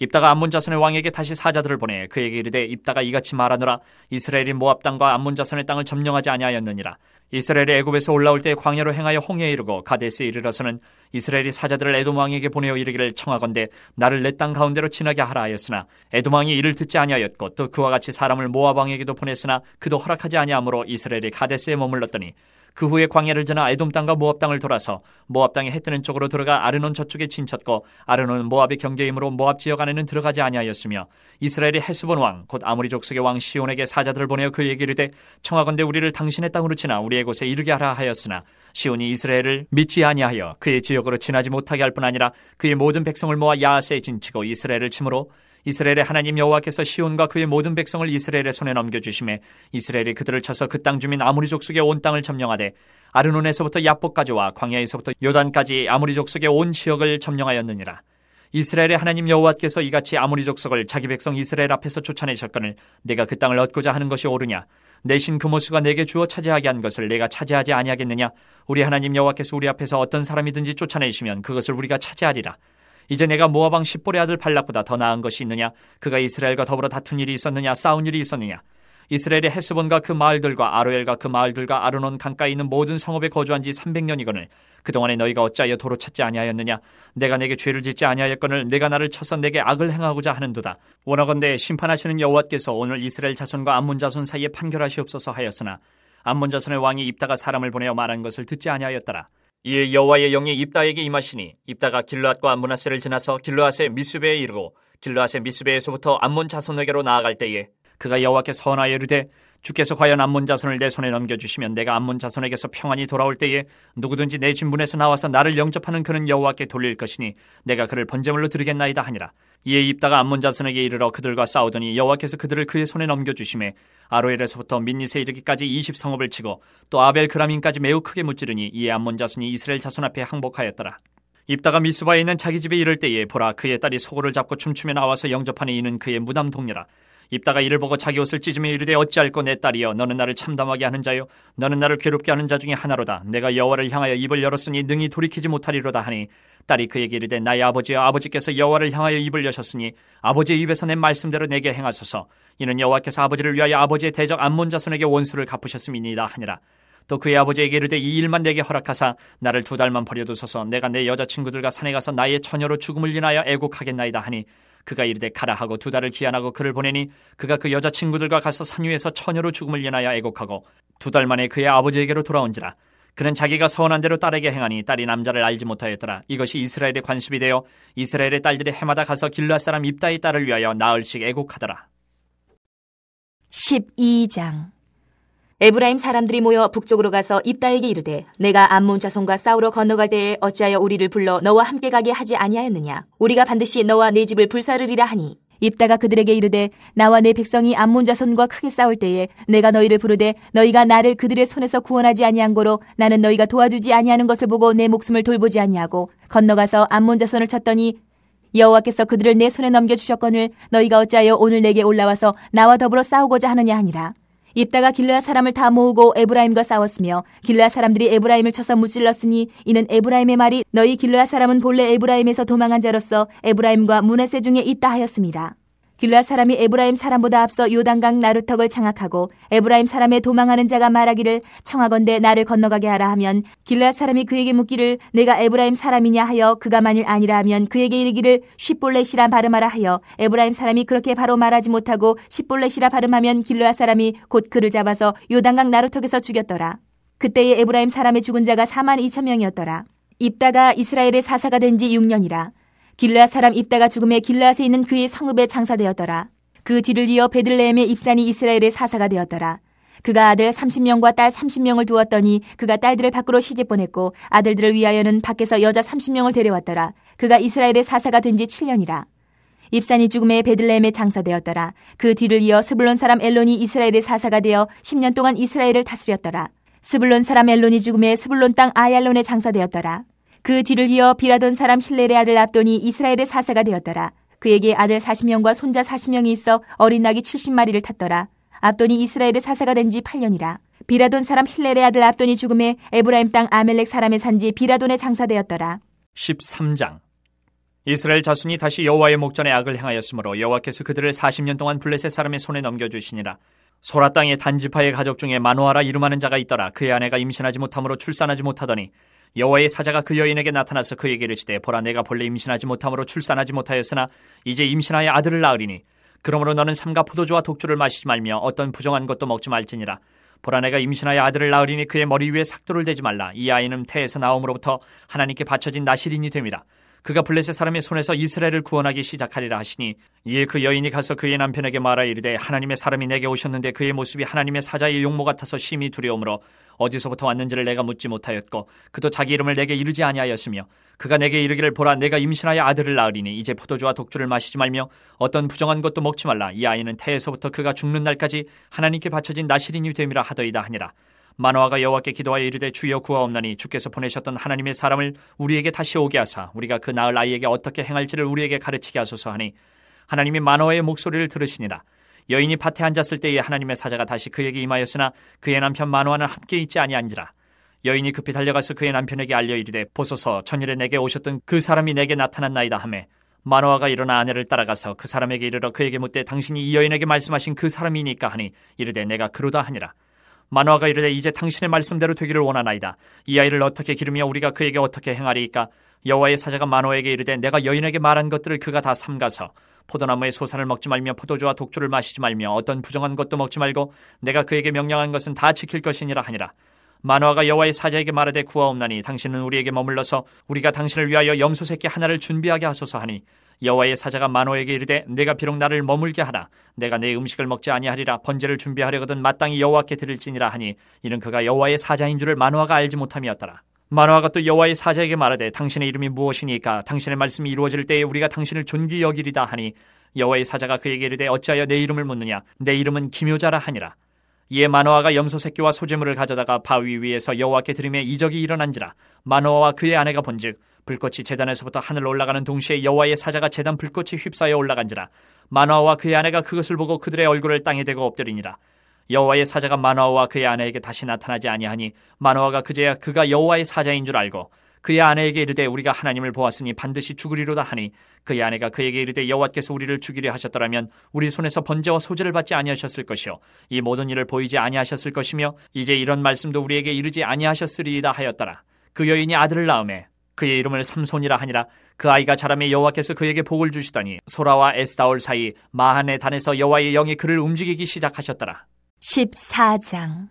입다가 암몬 자손의 왕에게 다시 사자들을 보내 그에게 이르되 입다가 이같이 말하노라. 이스라엘이 모압 땅과 암몬 자손의 땅을 점령하지 아니하였느니라. 이스라엘이 애굽에서 올라올 때 광야로 행하여 홍해에 이르고 가데스에 이르러서는 이스라엘이 사자들을 에돔 왕에게 보내어 이르기를 청하건대 나를 내 땅 가운데로 지나게 하라 하였으나 에돔 왕이 이를 듣지 아니하였고 또 그와 같이 사람을 모압 왕에게도 보냈으나 그도 허락하지 아니하므로 이스라엘이 가데스에 머물렀더니 그 후에 광야를 지나 에돔 땅과 모압 땅을 돌아서 모압 땅의 해 뜨는 쪽으로 들어가 아르논 저쪽에 진쳤고 아르논은 모압의 경계이므로 모압 지역 안에는 들어가지 아니하였으며 이스라엘이 헤스본 왕 곧 아모리 족속의 왕 시온에게 사자들을 보내어 그에게 이르되 청하건대 우리를 당신의 땅으로 지나 우리의 곳에 이르게 하라 하였으나 시온이 이스라엘을 믿지 아니하여 그의 지역으로 지나지 못하게 할 뿐 아니라 그의 모든 백성을 모아 야하스에 진치고 이스라엘을 치므로 이스라엘의 하나님 여호와께서 시온과 그의 모든 백성을 이스라엘의 손에 넘겨주심에 이스라엘이 그들을 쳐서 그 땅 주민 아모리 족속의 온 땅을 점령하되 아르논에서부터 야복까지와 광야에서부터 요단까지 아모리 족속의 온 지역을 점령하였느니라. 이스라엘의 하나님 여호와께서 이같이 아모리 족속을 자기 백성 이스라엘 앞에서 쫓아내셨거늘 내가 그 땅을 얻고자 하는 것이 옳으냐? 내 신 그모스가 내게 주어 차지하게 한 것을 내가 차지하지 아니하겠느냐? 우리 하나님 여호와께서 우리 앞에서 어떤 사람이든지 쫓아내시면 그것을 우리가 차지하리라. 이제 내가 모압 왕 십볼의 아들 발락보다 더 나은 것이 있느냐? 그가 이스라엘과 더불어 다툰 일이 있었느냐? 싸운 일이 있었느냐? 이스라엘의 헤스본과 그 마을들과 아로엘과 그 마을들과 아르논 강가에 있는 모든 성읍에 거주한 지 300년이거늘 그동안에 너희가 어찌하여 도로 찾지 아니하였느냐? 내가 내게 죄를 짓지 아니하였거늘 내가 나를 쳐서 내게 악을 행하고자 하는도다. 원하건대 심판하시는 여호와께서 오늘 이스라엘 자손과 암몬 자손 사이에 판결하시옵소서 하였으나 암몬 자손의 왕이 입다가 사람을 보내어 말한 것을 듣지 아니하였더라. 이에 여호와의 영이 입다에게 임하시니 입다가 길르앗과 므낫세를 지나서 길르앗의 미스베에 이르고 길르앗의 미스베에서부터 암몬 자손에게로 나아갈 때에 그가 여호와께 선하여 이르되 주께서 과연 암몬 자손을 내 손에 넘겨주시면 내가 암몬 자손에게서 평안히 돌아올 때에 누구든지 내 진문에서 나와서 나를 영접하는 그는 여호와께 돌릴 것이니 내가 그를 번제물로 드리겠나이다 하니라. 이에 입다가 암몬 자손에게 이르러 그들과 싸우더니 여호와께서 그들을 그의 손에 넘겨주심에 아로엘에서부터 민닛에 이르기까지 20성읍을 치고 또 아벨 그라민까지 매우 크게 무찌르니 이에 암몬 자손이 이스라엘 자손 앞에 항복하였더라. 입다가 미스바에 있는 자기 집에 이를 때에 보라 그의 딸이 소고를 잡고 춤추며 나와서 영접하니 이는 그의 무담 동료라. 입다가 이를 보고 자기 옷을 찢으며 이르되 어찌할꼬 내 딸이여 너는 나를 참담하게 하는 자요 너는 나를 괴롭게 하는 자 중에 하나로다. 내가 여호와를 향하여 입을 열었으니 능히 돌이키지 못하리로다 하니 딸이 그에게 이르되 나의 아버지여 아버지께서 여호와를 향하여 입을 여셨으니 아버지의 입에서 낸 말씀대로 내게 행하소서. 이는 여호와께서 아버지를 위하여 아버지의 대적 암몬 자손에게 원수를 갚으셨음이니이다 하니라. 또 그의 아버지에게 이르되 이 일만 내게 허락하사 나를 2달만 버려두소서. 내가 내 여자친구들과 산에 가서 나의 처녀로 죽음을 인하여 애곡하겠나이다 하니 그가 이르되 가라 하고 2달을 기한하고 그를 보내니 그가 그 여자친구들과 가서 산 위에서 처녀로 죽음을 인하여 애곡하고 2달 만에 그의 아버지에게로 돌아온지라. 그는 자기가 서원한 대로 딸에게 행하니 딸이 남자를 알지 못하였더라. 이것이 이스라엘의 관습이 되어 이스라엘의 딸들이 해마다 가서 길르앗 사람 입다의 딸을 위하여 나흘씩 애곡하더라. 12장. 에브라임 사람들이 모여 북쪽으로 가서 입다에게 이르되 내가 암몬 자손과 싸우러 건너갈 때에 어찌하여 우리를 불러 너와 함께 가게 하지 아니하였느냐? 우리가 반드시 너와 네 집을 불사르리라 하니 입다가 그들에게 이르되 나와 내 백성이 암몬 자손과 크게 싸울 때에 내가 너희를 부르되 너희가 나를 그들의 손에서 구원하지 아니한 고로 나는 너희가 도와주지 아니하는 것을 보고 내 목숨을 돌보지 아니하고 건너가서 암몬 자손을 쳤더니 여호와께서 그들을 내 손에 넘겨주셨거늘 너희가 어찌하여 오늘 내게 올라와서 나와 더불어 싸우고자 하느냐 하니라. 입다가 길르앗 사람을 다 모으고 에브라임과 싸웠으며 길르앗 사람들이 에브라임을 쳐서 무찔렀으니 이는 에브라임의 말이 너희 길르앗 사람은 본래 에브라임에서 도망한 자로서 에브라임과 므낫세 중에 있다 하였습니다. 길르앗 사람이 에브라임 사람보다 앞서 요단강 나루턱을 장악하고 에브라임 사람의 도망하는 자가 말하기를 청하건대 나를 건너가게 하라 하면 길르앗 사람이 그에게 묻기를 내가 에브라임 사람이냐 하여 그가 만일 아니라 하면 그에게 이르기를 쉿볼렛이라 발음하라 하여 에브라임 사람이 그렇게 바로 말하지 못하고 쉿볼렛이라 발음하면 길르앗 사람이 곧 그를 잡아서 요단강 나루턱에서 죽였더라. 그때에 에브라임 사람의 죽은 자가 42,000명이었더라. 입다가 이스라엘의 사사가 된 지 6년이라. 길르앗 사람 입다가 죽음에 길르앗에 있는 그의 성읍에 장사되었더라. 그 뒤를 이어 베들레헴의 입산이 이스라엘의 사사가 되었더라. 그가 아들 30명과 딸 30명을 두었더니 그가 딸들을 밖으로 시집 보냈고 아들들을 위하여는 밖에서 여자 30명을 데려왔더라. 그가 이스라엘의 사사가 된 지 7년이라. 입산이 죽음에 베들레헴에 장사되었더라. 그 뒤를 이어 스불론 사람 엘론이 이스라엘의 사사가 되어 10년 동안 이스라엘을 다스렸더라. 스불론 사람 엘론이 죽음에 스불론 땅 아얄론에 장사되었더라. 그 뒤를 이어 비라돈 사람 힐렐의 아들 압돈이 이스라엘의 사사가 되었더라. 그에게 아들 40명과 손자 40명이 있어 어린 낙이 70마리를 탔더라. 압돈이 이스라엘의 사사가 된 지 8년이라. 비라돈 사람 힐렐의 아들 압돈이 죽음에 에브라임 땅 아멜렉 사람의 산지 비라돈에 장사되었더라. 13장. 이스라엘 자손이 다시 여호와의 목전에 악을 행하였으므로 여호와께서 그들을 40년 동안 블레셋 사람의 손에 넘겨주시니라. 소라 땅의 단지파의 가족 중에 마노아라 이름하는 자가 있더라. 그의 아내가 임신하지 못함으로 출산하지 못하더니 여호와의 사자가 그 여인에게 나타나서 그에게 이르시되 보라 내가 본래 임신하지 못함으로 출산하지 못하였으나 이제 임신하여 아들을 낳으리니 그러므로 너는 삼가 포도주와 독주를 마시지 말며 어떤 부정한 것도 먹지 말지니라. 보라 내가 임신하여 아들을 낳으리니 그의 머리 위에 삭도를 대지 말라. 이 아이는 태에서 나옴으로부터 하나님께 바쳐진 나실인이 됨이라. 그가 블레셋 사람의 손에서 이스라엘을 구원하기 시작하리라 하시니 이에 그 여인이 가서 그의 남편에게 말하여 이르되 하나님의 사람이 내게 오셨는데 그의 모습이 하나님의 사자의 용모 같아서 심히 두려움으로 어디서부터 왔는지를 내가 묻지 못하였고 그도 자기 이름을 내게 이르지 아니하였으며 그가 내게 이르기를 보라 내가 임신하여 아들을 낳으리니 이제 포도주와 독주를 마시지 말며 어떤 부정한 것도 먹지 말라. 이 아이는 태에서부터 그가 죽는 날까지 하나님께 바쳐진 나실인이 됨이라 하더이다 하니라. 마노아가 여호와께 기도하여 이르되 주여 구하옵나니 주께서 보내셨던 하나님의 사람을 우리에게 다시 오게 하사 우리가 그 낳을 아이에게 어떻게 행할지를 우리에게 가르치게 하소서 하니 하나님이 마노아의 목소리를 들으시니라. 여인이 밭에 앉았을 때에 하나님의 사자가 다시 그에게 임하였으나 그의 남편 마노아는 함께 있지 아니한지라. 여인이 급히 달려가서 그의 남편에게 알려 이르되 보소서 전일에 내게 오셨던 그 사람이 내게 나타났나이다 하매 마노아가 일어나 아내를 따라가서 그 사람에게 이르러 그에게 묻되 당신이 이 여인에게 말씀하신 그 사람이니까 하니 이르되 내가 그로다 하니라. 마노아가 이르되 이제 당신의 말씀대로 되기를 원하나이다. 이 아이를 어떻게 기르며 우리가 그에게 어떻게 행하리이까. 여호와의 사자가 마노아에게 이르되 내가 여인에게 말한 것들을 그가 다 삼가서 포도나무의 소산을 먹지 말며 포도주와 독주를 마시지 말며 어떤 부정한 것도 먹지 말고 내가 그에게 명령한 것은 다 지킬 것이니라 하니라. 마노아가 여호와의 사자에게 말하되 구하옵나니 당신은 우리에게 머물러서 우리가 당신을 위하여 염소 새끼 하나를 준비하게 하소서 하니 여호와의 사자가 마노아에게 이르되 내가 비록 나를 머물게 하라. 내가 내 음식을 먹지 아니하리라. 번제를 준비하려거든 마땅히 여호와께 드릴지니라 하니 이는 그가 여호와의 사자인 줄을 마노아가 알지 못함이었더라. 마노아가 또 여호와의 사자에게 말하되 당신의 이름이 무엇이니까 당신의 말씀이 이루어질 때에 우리가 당신을 존귀 여기리다 하니 여호와의 사자가 그에게 이르되 어찌하여 내 이름을 묻느냐. 내 이름은 기묘자라 하니라. 이에 마노아가 염소 새끼와 소재물을 가져다가 바위 위에서 여호와께 드리매 이적이 일어난지라. 마노아와 그의 아내가 본즉 불꽃이 제단에서부터 하늘로 올라가는 동시에 여호와의 사자가 제단 불꽃이 휩싸여 올라간지라. 마노아와 그의 아내가 그것을 보고 그들의 얼굴을 땅에 대고 엎드리니라. 여호와의 사자가 마노아와 그의 아내에게 다시 나타나지 아니하니 마노아가 그제야 그가 여호와의 사자인 줄 알고 그의 아내에게 이르되 우리가 하나님을 보았으니 반드시 죽으리로다 하니 그의 아내가 그에게 이르되 여호와께서 우리를 죽이려 하셨더라면 우리 손에서 번제와 소제를 받지 아니하셨을 것이요 이 모든 일을 보이지 아니하셨을 것이며 이제 이런 말씀도 우리에게 이르지 아니하셨으리이다 하였더라. 그 여인이 아들을 낳음에 그의 이름을 삼손이라 하니라. 그 아이가 자라매 여호와께서 그에게 복을 주시더니 소라와 에스다올 사이 마한의 단에서 여호와의 영이 그를 움직이기 시작하셨더라. 14장.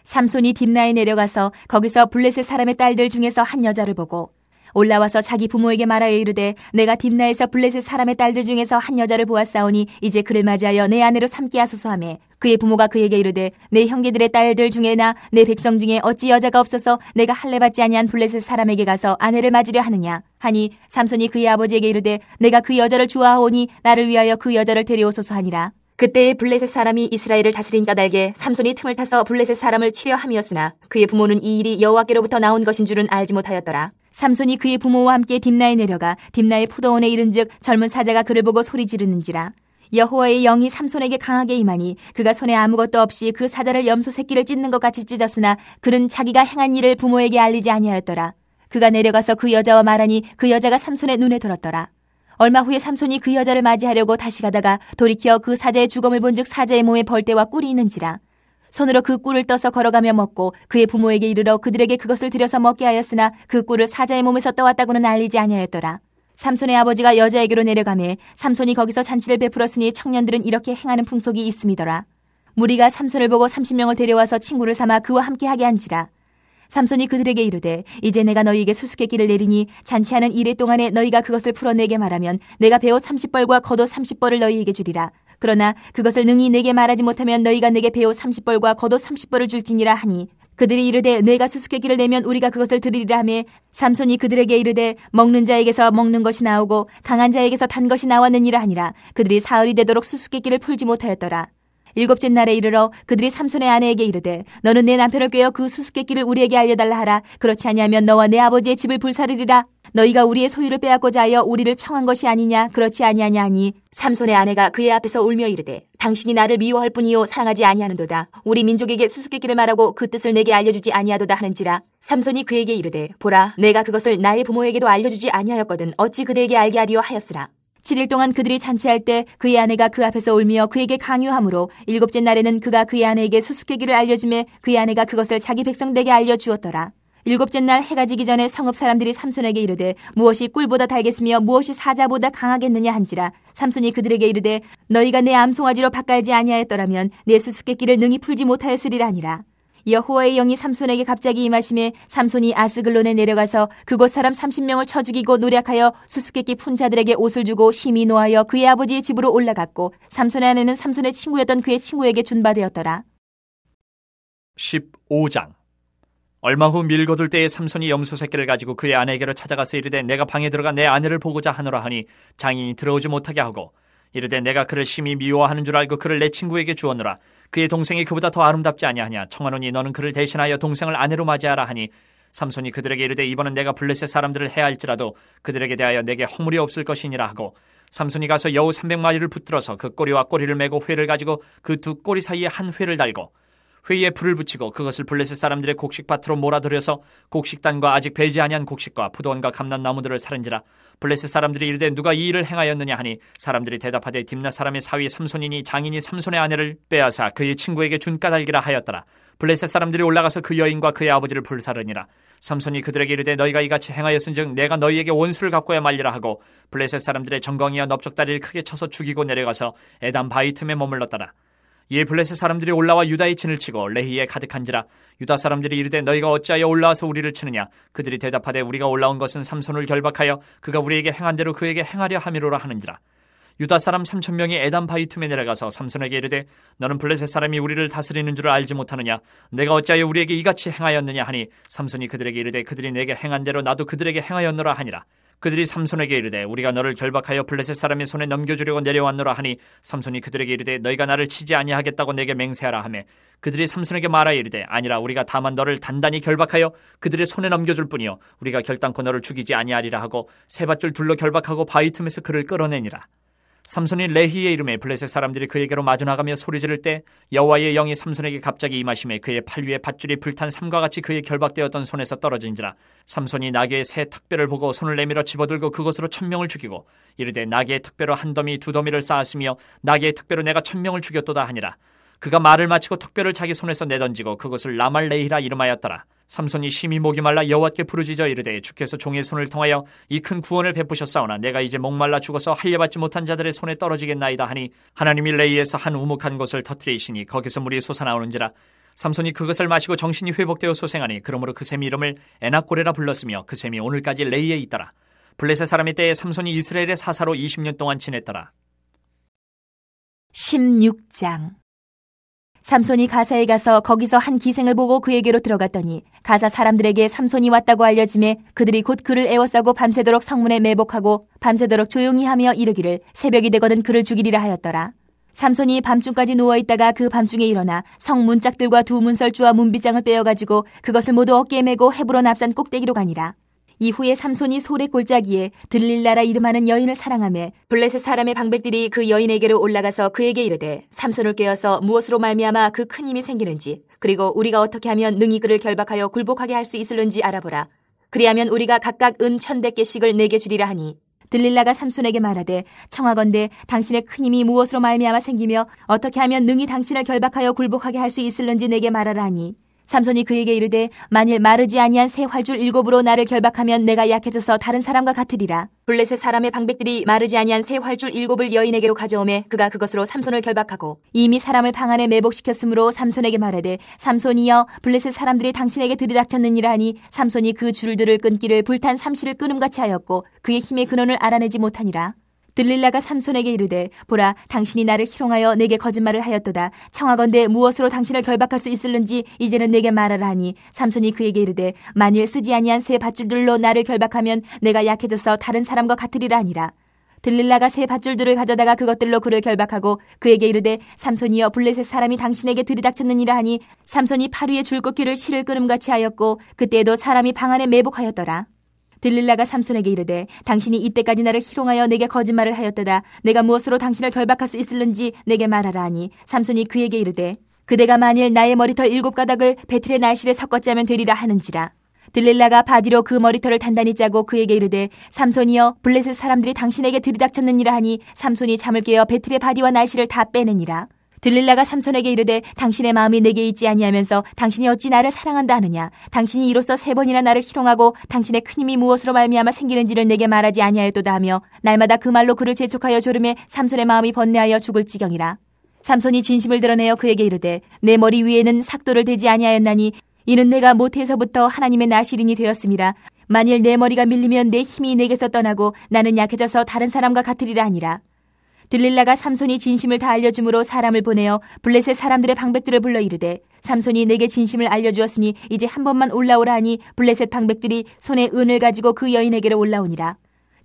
삼손이 딥나에 내려가서 거기서 블레셋 사람의 딸들 중에서 한 여자를 보고 올라와서 자기 부모에게 말하여 이르되 내가 딥나에서 블레셋 사람의 딸들 중에서 한 여자를 보았사오니 이제 그를 맞이하여 내 아내로 삼게 하소서 하매 그의 부모가 그에게 이르되 내 형제들의 딸들 중에나 내 백성 중에 어찌 여자가 없어서 내가 할례 받지 아니한 블레셋 사람에게 가서 아내를 맞으려 하느냐 하니 삼손이 그의 아버지에게 이르되 내가 그 여자를 좋아하오니 나를 위하여 그 여자를 데려오소서 하니라. 그때에 블레셋 사람이 이스라엘을 다스린 까닭에 삼손이 틈을 타서 블레셋 사람을 치려 함이었으나 그의 부모는 이 일이 여호와께로부터 나온 것인 줄은 알지 못하였더라. 삼손이 그의 부모와 함께 딥나에 내려가 딥나의 포도원에 이른즉 젊은 사자가 그를 보고 소리 지르는지라. 여호와의 영이 삼손에게 강하게 임하니 그가 손에 아무것도 없이 그 사자를 염소 새끼를 찢는 것 같이 찢었으나 그는 자기가 행한 일을 부모에게 알리지 아니하였더라. 그가 내려가서 그 여자와 말하니 그 여자가 삼손의 눈에 들었더라. 얼마 후에 삼손이 그 여자를 맞이하려고 다시 가다가 돌이켜 그 사자의 죽음을 본즉 사자의 몸에 벌떼와 꿀이 있는지라. 손으로 그 꿀을 떠서 걸어가며 먹고 그의 부모에게 이르러 그들에게 그것을 들여서 먹게 하였으나 그 꿀을 사자의 몸에서 떠왔다고는 알리지 아니하였더라. 삼손의 아버지가 여자에게로 내려가매 삼손이 거기서 잔치를 베풀었으니 청년들은 이렇게 행하는 풍속이 있음이더라. 무리가 삼손을 보고 30명을 데려와서 친구를 삼아 그와 함께하게 한지라. 삼손이 그들에게 이르되 이제 내가 너희에게 수수께끼를 내리니 잔치하는 이래 동안에 너희가 그것을 풀어내게 말하면 내가 베옷 30벌과 겉옷 30벌을 너희에게 주리라. 그러나 그것을 능히 내게 말하지 못하면 너희가 내게 베옷 30벌과 겉옷 30벌을 줄지니라 하니 그들이 이르되 내가 수수께끼를 내면 우리가 그것을 드리리라 하매 삼손이 그들에게 이르되 먹는 자에게서 먹는 것이 나오고 강한 자에게서 단 것이 나왔느니라 하니라. 그들이 사흘이 되도록 수수께끼를 풀지 못하였더라. 일곱째 날에 이르러 그들이 삼손의 아내에게 이르되 너는 내 남편을 꾀어 그 수수께끼를 우리에게 알려달라 하라. 그렇지 아니하면 너와 내 아버지의 집을 불사르리라. 너희가 우리의 소유를 빼앗고자 하여 우리를 청한 것이 아니냐 그렇지 아니하냐 하니 삼손의 아내가 그의 앞에서 울며 이르되 당신이 나를 미워할 뿐이요 사랑하지 아니하는도다. 우리 민족에게 수수께끼를 말하고 그 뜻을 내게 알려주지 아니하도다 하는지라. 삼손이 그에게 이르되 보라 내가 그것을 나의 부모에게도 알려주지 아니하였거든 어찌 그대에게 알게 하리요 하였으라. 7일 동안 그들이 잔치할 때 그의 아내가 그 앞에서 울며 그에게 강요하므로 7째 날에는 그가 그의 아내에게 수수께끼를 알려주매 그의 아내가 그것을 자기 백성들에게 알려주었더라. 7째 날 해가 지기 전에 성읍 사람들이 삼손에게 이르되 무엇이 꿀보다 달겠으며 무엇이 사자보다 강하겠느냐 한지라. 삼손이 그들에게 이르되 너희가 내 암송아지로 밭갈지 아니하였더라면 내 수수께끼를 능히 풀지 못하였으리라 하니라. 여호와의 영이 삼손에게 갑자기 임하심에 삼손이 아스글론에 내려가서 그곳 사람 30명을 쳐 죽이고 노략하여 수수께끼 푼 자들에게 옷을 주고 심히 노하여 그의 아버지의 집으로 올라갔고 삼손의 아내는 삼손의 친구였던 그의 친구에게 준바되었더라. 15장. 얼마 후 밀거둘 때에 삼손이 염소 새끼를 가지고 그의 아내에게로 찾아가서 이르되 내가 방에 들어가 내 아내를 보고자 하노라 하니 장인이 들어오지 못하게 하고 이르되 내가 그를 심히 미워하는 줄 알고 그를 내 친구에게 주었노라. 그의 동생이 그보다 더 아름답지 아니하냐. 청하노니 너는 그를 대신하여 동생을 아내로 맞이하라 하니 삼손이 그들에게 이르되 이번은 내가 블레셋 사람들을 해할지라도 그들에게 대하여 내게 허물이 없을 것이니라 하고 삼손이 가서 여우 300마리를 붙들어서 그 꼬리와 꼬리를 메고 회를 가지고 그 두 꼬리 사이에 한 회를 달고 회에 불을 붙이고 그것을 블레셋 사람들의 곡식밭으로 몰아들여서 곡식단과 아직 배지 아니한 곡식과 푸도원과 감람나무들을 사른지라. 블레셋 사람들이 이르되 누가 이 일을 행하였느냐 하니 사람들이 대답하되 딥낫 사람의 사위 삼손이니 장인이 삼손의 아내를 빼앗아 그의 친구에게 준 까닭이라 하였더라. 블레셋 사람들이 올라가서 그 여인과 그의 아버지를 불사르니라. 삼손이 그들에게 이르되 너희가 이같이 행하였은즉 내가 너희에게 원수를 갚고야 말리라 하고 블레셋 사람들의 정광이와 넓적다리를 크게 쳐서 죽이고 내려가서 에담 바위 틈에 머물렀더라. 이에 블레셋 사람들이 올라와 유다의 진을 치고 레히에 가득한지라. 유다 사람들이 이르되 너희가 어찌하여 올라와서 우리를 치느냐. 그들이 대답하되 우리가 올라온 것은 삼손을 결박하여 그가 우리에게 행한 대로 그에게 행하려 함이로라 하는지라. 유다 사람 3,000명이 에담 바위 틈에 내려가서 삼손에게 이르되 너는 블레셋 사람이 우리를 다스리는 줄을 알지 못하느냐. 내가 어찌하여 우리에게 이같이 행하였느냐 하니 삼손이 그들에게 이르되 그들이 내게 행한 대로 나도 그들에게 행하였노라 하니라. 그들이 삼손에게 이르되 우리가 너를 결박하여 블레셋 사람의 손에 넘겨주려고 내려왔노라 하니 삼손이 그들에게 이르되 너희가 나를 치지 아니하겠다고 내게 맹세하라 하매 그들이 삼손에게 말하여 이르되 아니라 우리가 다만 너를 단단히 결박하여 그들의 손에 넘겨줄 뿐이요 우리가 결단코 너를 죽이지 아니하리라 하고 세 밧줄 둘로 결박하고 바위 틈에서 그를 끌어내니라. 삼손이 레히의 이름에 블레셋 사람들이 그에게로 마주 나가며 소리 지를 때 여호와의 영이 삼손에게 갑자기 임하심에 그의 팔 위에 밧줄이 불탄 삼과 같이 그의 결박되었던 손에서 떨어진지라. 삼손이 나귀의 새 턱뼈를 보고 손을 내밀어 집어들고 그것으로 1,000명을 죽이고 이르되 나귀의 턱뼈로 한 더미 두 더미를 쌓았으며 나귀의 턱뼈로 내가 1,000명을 죽였도다 하니라. 그가 말을 마치고 턱뼈를 자기 손에서 내던지고 그것을 라말레히라 이름하였더라. 삼손이 심히 목이 말라 여호와께 부르짖어 이르되 주께서 종의 손을 통하여 이 큰 구원을 베푸셨사오나 내가 이제 목말라 죽어서 할례받지 못한 자들의 손에 떨어지겠나이다 하니 하나님이 레이에서 한 우묵한 곳을 터뜨리시니 거기서 물이 솟아나오는지라. 삼손이 그것을 마시고 정신이 회복되어 소생하니 그러므로 그 샘 이름을 에낙고레라 불렀으며 그 샘이 오늘까지 레이에 있더라. 블레셋 사람의 때에 삼손이 이스라엘의 사사로 20년 동안 지냈더라. 16장. 삼손이 가사에 가서 거기서 한 기생을 보고 그에게로 들어갔더니 가사 사람들에게 삼손이 왔다고 알려지매 그들이 곧 그를 애워싸고 밤새도록 성문에 매복하고 밤새도록 조용히 하며 이르기를 새벽이 되거든 그를 죽이리라 하였더라. 삼손이 밤중까지 누워있다가 그 밤중에 일어나 성 문짝들과 두 문설주와 문빗장을 빼어가지고 그것을 모두 어깨에 메고 헤브론 앞산 꼭대기로 가니라. 이후에 삼손이 소래 골짜기에 들릴라라 이름하는 여인을 사랑하며 블레셋 사람의 방백들이 그 여인에게로 올라가서 그에게 이르되 삼손을 꿰어서 무엇으로 말미암아 그 큰 힘이 생기는지 그리고 우리가 어떻게 하면 능히 그를 결박하여 굴복하게 할 수 있을는지 알아보라. 그리하면 우리가 각각 은 1,100개씩을 내게 주리라 하니 들릴라가 삼손에게 말하되 청하건대 당신의 큰 힘이 무엇으로 말미암아 생기며 어떻게 하면 능히 당신을 결박하여 굴복하게 할 수 있을는지 내게 말하라 하니 삼손이 그에게 이르되 만일 마르지 아니한 새 활줄 7으로 나를 결박하면 내가 약해져서 다른 사람과 같으리라. 블레셋 사람의 방백들이 마르지 아니한 새 활줄 7을 여인에게로 가져오매 그가 그것으로 삼손을 결박하고 이미 사람을 방 안에 매복시켰으므로 삼손에게 말하되 삼손이여 블레셋 사람들이 당신에게 들이닥쳤느니라 하니 삼손이 그 줄들을 끊기를 불탄 삼시를 끊음같이 하였고 그의 힘의 근원을 알아내지 못하니라. 들릴라가 삼손에게 이르되 보라 당신이 나를 희롱하여 내게 거짓말을 하였도다. 청하건대 무엇으로 당신을 결박할 수 있을는지 이제는 내게 말하라 하니 삼손이 그에게 이르되 만일 쓰지 아니한 새 밧줄들로 나를 결박하면 내가 약해져서 다른 사람과 같으리라 하니라. 들릴라가 새 밧줄들을 가져다가 그것들로 그를 결박하고 그에게 이르되 삼손이여 블레셋 사람이 당신에게 들이닥쳤느니라 하니 삼손이 팔 위에 줄꺾기를 실을 끊음같이 하였고 그때에도 사람이 방 안에 매복하였더라. 들릴라가 삼손에게 이르되 당신이 이때까지 나를 희롱하여 내게 거짓말을 하였도다. 내가 무엇으로 당신을 결박할 수 있을는지 내게 말하라 하니 삼손이 그에게 이르되 그대가 만일 나의 머리털 7가닥을 배틀의 날실에 섞었자면 되리라 하는지라. 들릴라가 바디로 그 머리털을 단단히 짜고 그에게 이르되 삼손이여 블레셋 사람들이 당신에게 들이닥쳤느니라 하니 삼손이 잠을 깨어 배틀의 바디와 날실을 다 빼내니라. 들릴라가 삼손에게 이르되 당신의 마음이 내게 있지 아니하면서 당신이 어찌 나를 사랑한다 하느냐. 당신이 이로써 3번이나 나를 희롱하고 당신의 큰 힘이 무엇으로 말미암아 생기는지를 내게 말하지 아니하였도다 하며 날마다 그 말로 그를 재촉하여 조름에 삼손의 마음이 번뇌하여 죽을 지경이라. 삼손이 진심을 드러내어 그에게 이르되 내 머리 위에는 삭도를 대지 아니하였나니 이는 내가 모태에서부터 하나님의 나실인이 되었음이라. 만일 내 머리가 밀리면 내 힘이 내게서 떠나고 나는 약해져서 다른 사람과 같으리라 하니라. 들릴라가 삼손이 진심을 다 알려줌으로 사람을 보내어 블레셋 사람들의 방백들을 불러 이르되 삼손이 내게 진심을 알려주었으니 이제 한 번만 올라오라 하니 블레셋 방백들이 손에 은을 가지고 그 여인에게로 올라오니라.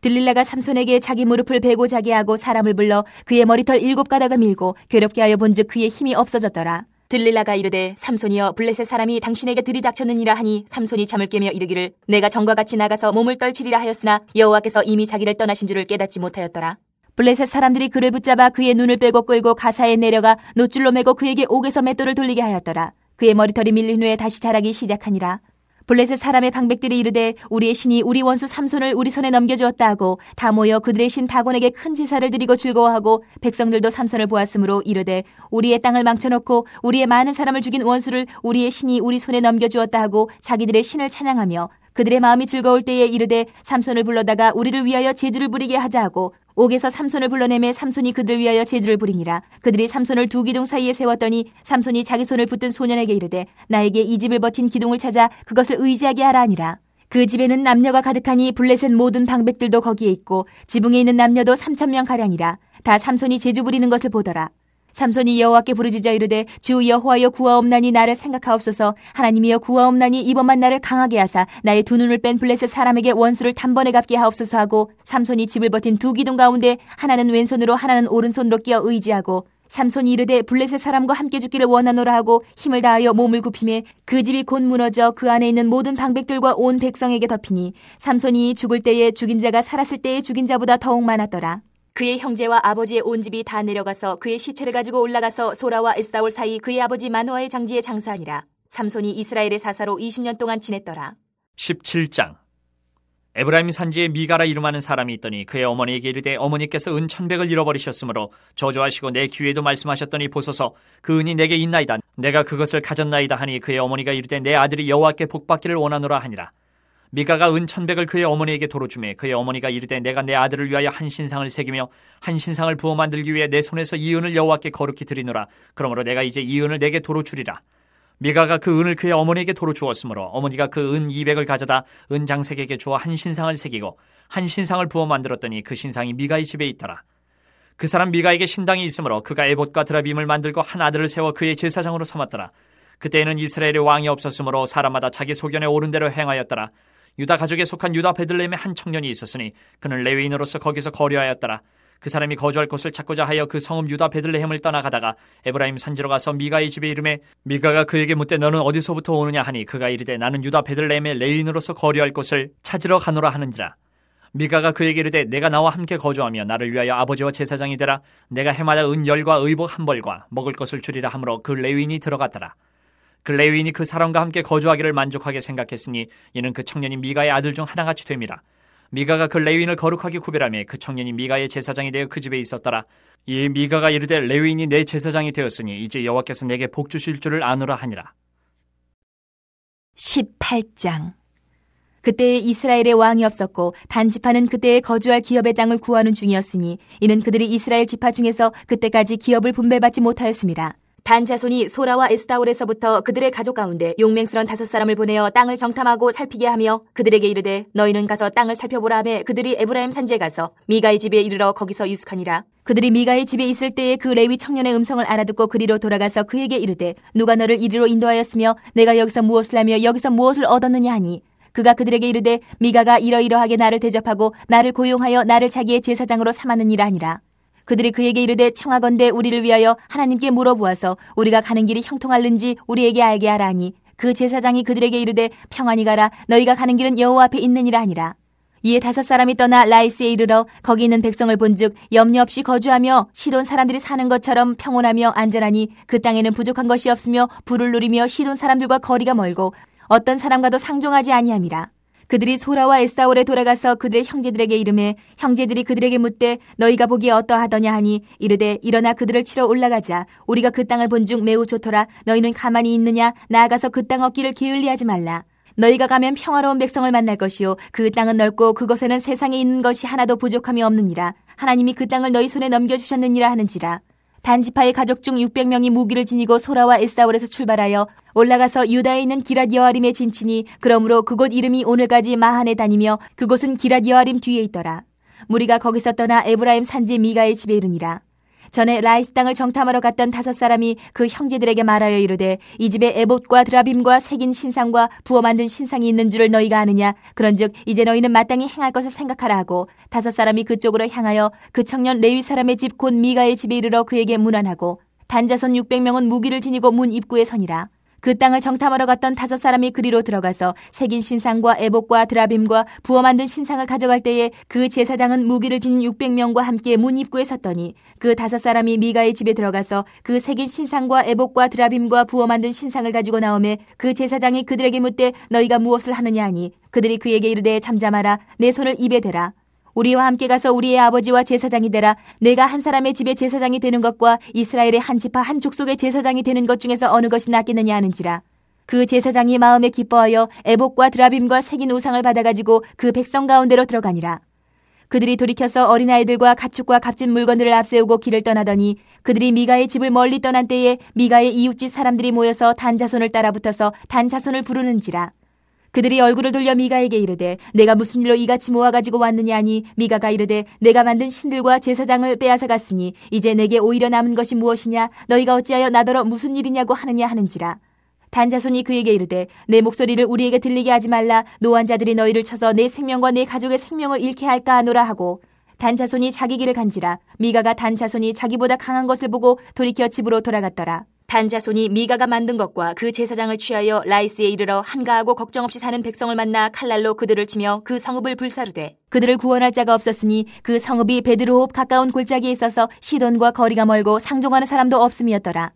들릴라가 삼손에게 자기 무릎을 베고 자게 하고 사람을 불러 그의 머리털 7가닥을 밀고 괴롭게 하여 본즉 그의 힘이 없어졌더라. 들릴라가 이르되 삼손이여 블레셋 사람이 당신에게 들이닥쳤느니라 하니 삼손이 잠을 깨며 이르기를 내가 전과 같이 나가서 몸을 떨치리라 하였으나 여호와께서 이미 자기를 떠나신 줄을 깨닫지 못하였더라. 블레셋 사람들이 그를 붙잡아 그의 눈을 빼고 끌고 가사에 내려가 노줄로 매고 그에게 옥에서 맷돌을 돌리게 하였더라. 그의 머리털이 밀린 후에 다시 자라기 시작하니라. 블레셋 사람의 방백들이 이르되 우리의 신이 우리 원수 삼손을 우리 손에 넘겨주었다 하고 다 모여 그들의 신 다곤에게 큰 제사를 드리고 즐거워하고 백성들도 삼손을 보았으므로 이르되 우리의 땅을 망쳐놓고 우리의 많은 사람을 죽인 원수를 우리의 신이 우리 손에 넘겨주었다 하고 자기들의 신을 찬양하며 그들의 마음이 즐거울 때에 이르되 삼손을 불러다가 우리를 위하여 제주를 부리게 하자 하고 옥에서 삼손을 불러내매 삼손이 그들을 위하여 제주를 부리니라. 그들이 삼손을 두 기둥 사이에 세웠더니 삼손이 자기 손을 붙든 소년에게 이르되 나에게 이 집을 버틴 기둥을 찾아 그것을 의지하게 하라 하니라. 그 집에는 남녀가 가득하니 블레셋 모든 방백들도 거기에 있고 지붕에 있는 남녀도 3,000명가량이라. 다 삼손이 제주 부리는 것을 보더라. 삼손이 여호와께 부르짖어 이르되 주 여호와여 구하옵나니 나를 생각하옵소서. 하나님이여 구하옵나니 이번만 나를 강하게 하사 나의 두 눈을 뺀 블레셋 사람에게 원수를 단번에 갚게 하옵소서 하고 삼손이 집을 버틴 두 기둥 가운데 하나는 왼손으로 하나는 오른손으로 끼어 의지하고 삼손이 이르되 블레셋 사람과 함께 죽기를 원하노라 하고 힘을 다하여 몸을 굽히매 그 집이 곧 무너져 그 안에 있는 모든 방백들과 온 백성에게 덮이니 삼손이 죽을 때에 죽인 자가 살았을 때에 죽인 자보다 더욱 많았더라. 그의 형제와 아버지의 온 집이 다 내려가서 그의 시체를 가지고 올라가서 소라와 에스다올 사이 그의 아버지 마노아의 장지에 장사하니라. 삼손이 이스라엘의 사사로 20년 동안 지냈더라. 17장. 에브라임 산지에 미가라 이름하는 사람이 있더니 그의 어머니에게 이르되 어머니께서 은 1,100을 잃어버리셨으므로 저주하시고 내 귀에도 말씀하셨더니 보소서 그 은이 내게 있나이다. 내가 그것을 가졌나이다 하니 그의 어머니가 이르되 내 아들이 여호와께 복받기를 원하노라 하니라. 미가가 은 1,100을 그의 어머니에게 도로 주매 그의 어머니가 이르되 내가 내 아들을 위하여 한 신상을 새기며 한 신상을 부어 만들기 위해 내 손에서 이 은을 여호와께 거룩히 드리노라. 그러므로 내가 이제 이 은을 내게 도로 주리라. 미가가 그 은을 그의 어머니에게 도로 주었으므로 어머니가 그 은 200을 가져다 은 장색에게 주어 한 신상을 새기고 한 신상을 부어 만들었더니 그 신상이 미가의 집에 있더라. 그 사람 미가에게 신당이 있으므로 그가 에봇과 드라빔을 만들고 한 아들을 세워 그의 제사장으로 삼았더라. 그때에는 이스라엘의 왕이 없었으므로 사람마다 자기 소견에 옳은 대로 행하였더라. 유다 가족에 속한 유다 베들레헴에 한 청년이 있었으니 그는 레위인으로서 거기서 거류하였더라. 그 사람이 거주할 곳을 찾고자 하여 그 성읍 유다 베들레헴을 떠나가다가 에브라임 산지로 가서 미가의 집에 이르매 미가가 그에게 묻되 너는 어디서부터 오느냐 하니 그가 이르되 나는 유다 베들레헴에 레위인으로서 거류할 곳을 찾으러 가노라 하는지라. 미가가 그에게 이르되 내가 나와 함께 거주하며 나를 위하여 아버지와 제사장이 되라. 내가 해마다 은 10과 의복 1벌과 먹을 것을 주리라 하므로 그 레위인이 들어갔더라. 그 레위인이 그 사람과 함께 거주하기를 만족하게 생각했으니 이는 그 청년이 미가의 아들 중 하나같이 됨이라. 미가가 그 레위인을 거룩하게 구별하며 그 청년이 미가의 제사장이 되어 그 집에 있었더라. 이 미가가 이르되 레위인이 내 제사장이 되었으니 이제 여호와께서 내게 복 주실 줄을 아노라 하니라. 18장. 그때에 이스라엘의 왕이 없었고 단 지파는 그때에 거주할 기업의 땅을 구하는 중이었으니 이는 그들이 이스라엘 지파 중에서 그때까지 기업을 분배받지 못하였습니다. 단 자손이 소라와 에스다올에서부터 그들의 가족 가운데 용맹스런 5사람을 보내어 땅을 정탐하고 살피게 하며 그들에게 이르되 너희는 가서 땅을 살펴보라 하매 그들이 에브라임 산지에 가서 미가의 집에 이르러 거기서 유숙하니라. 그들이 미가의 집에 있을 때에 그 레위 청년의 음성을 알아듣고 그리로 돌아가서 그에게 이르되 누가 너를 이리로 인도하였으며 내가 여기서 무엇을 하며 여기서 무엇을 얻었느냐 하니 그가 그들에게 이르되 미가가 이러이러하게 나를 대접하고 나를 고용하여 나를 자기의 제사장으로 삼았느니라 하니라. 그들이 그에게 이르되 청하건대 우리를 위하여 하나님께 물어보아서 우리가 가는 길이 형통할는지 우리에게 알게 하라 하니 그 제사장이 그들에게 이르되 평안히 가라. 너희가 가는 길은 여호와 앞에 있느니라 하니라. 이에 5사람이 떠나 라이스에 이르러 거기 있는 백성을 본즉 염려 없이 거주하며 시돈 사람들이 사는 것처럼 평온하며 안전하니 그 땅에는 부족한 것이 없으며 부를 누리며 시돈 사람들과 거리가 멀고 어떤 사람과도 상종하지 아니함이라. 그들이 소라와 에사올에 돌아가서 그들의 형제들에게 이르매 형제들이 그들에게 묻되 너희가 보기에 어떠하더냐 하니 이르되 일어나 그들을 치러 올라가자. 우리가 그 땅을 본즉 매우 좋더라. 너희는 가만히 있느냐? 나아가서 그 땅 얻기를 게을리하지 말라. 너희가 가면 평화로운 백성을 만날 것이요 그 땅은 넓고 그곳에는 세상에 있는 것이 하나도 부족함이 없느니라. 하나님이 그 땅을 너희 손에 넘겨주셨느니라 하는지라. 단지파의 가족 중 600명이 무기를 지니고 소라와 에사올에서 출발하여 올라가서 유다에 있는 기랏 여아림에 진치니 그러므로 그곳 이름이 오늘까지 마한에 다니며 그곳은 기랏 여아림 뒤에 있더라. 무리가 거기서 떠나 에브라임 산지 미가의 집에 이르니라. 전에 라이스 땅을 정탐하러 갔던 5사람이 그 형제들에게 말하여 이르되 이 집에 에봇과 드라빔과 새긴 신상과 부어 만든 신상이 있는 줄을 너희가 아느냐? 그런즉 이제 너희는 마땅히 행할 것을 생각하라 하고 5사람이 그쪽으로 향하여 그 청년 레위 사람의 집 곧 미가의 집에 이르러 그에게 문안하고 단자손 600명은 무기를 지니고 문 입구에 서니라. 그 땅을 정탐하러 갔던 5사람이 그리로 들어가서 새긴 신상과 에봇과 드라빔과 부어 만든 신상을 가져갈 때에 그 제사장은 무기를 지닌 600명과 함께 문 입구에 섰더니 그 5사람이 미가의 집에 들어가서 그 새긴 신상과 에봇과 드라빔과 부어 만든 신상을 가지고 나오매 그 제사장이 그들에게 묻되 너희가 무엇을 하느냐 하니 그들이 그에게 이르되 잠잠하라. 내 손을 입에 대라. 우리와 함께 가서 우리의 아버지와 제사장이 되라. 내가 한 사람의 집에 제사장이 되는 것과 이스라엘의 한 지파 한 족속의 제사장이 되는 것 중에서 어느 것이 낫겠느냐 하는지라. 그 제사장이 마음에 기뻐하여 에봇과 드라빔과 새긴 우상을 받아가지고 그 백성 가운데로 들어가니라. 그들이 돌이켜서 어린아이들과 가축과 값진 물건들을 앞세우고 길을 떠나더니 그들이 미가의 집을 멀리 떠난 때에 미가의 이웃집 사람들이 모여서 단 자손을 따라붙어서 단 자손을 부르는지라. 그들이 얼굴을 돌려 미가에게 이르되 내가 무슨 일로 이같이 모아가지고 왔느냐 하니 미가가 이르되 내가 만든 신들과 제사장을 빼앗아 갔으니 이제 내게 오히려 남은 것이 무엇이냐? 너희가 어찌하여 나더러 무슨 일이냐고 하느냐 하는지라. 단자손이 그에게 이르되 내 목소리를 우리에게 들리게 하지 말라. 노한 자들이 너희를 쳐서 내 생명과 내 가족의 생명을 잃게 할까 하노라 하고 단자손이 자기 길을 간지라. 미가가 단자손이 자기보다 강한 것을 보고 돌이켜 집으로 돌아갔더라. 단자손이 미가가 만든 것과 그 제사장을 취하여 라이스에 이르러 한가하고 걱정 없이 사는 백성을 만나 칼날로 그들을 치며 그 성읍을 불사르되 그들을 구원할 자가 없었으니 그 성읍이 베드로홉 가까운 골짜기에 있어서 시돈과 거리가 멀고 상종하는 사람도 없음이었더라.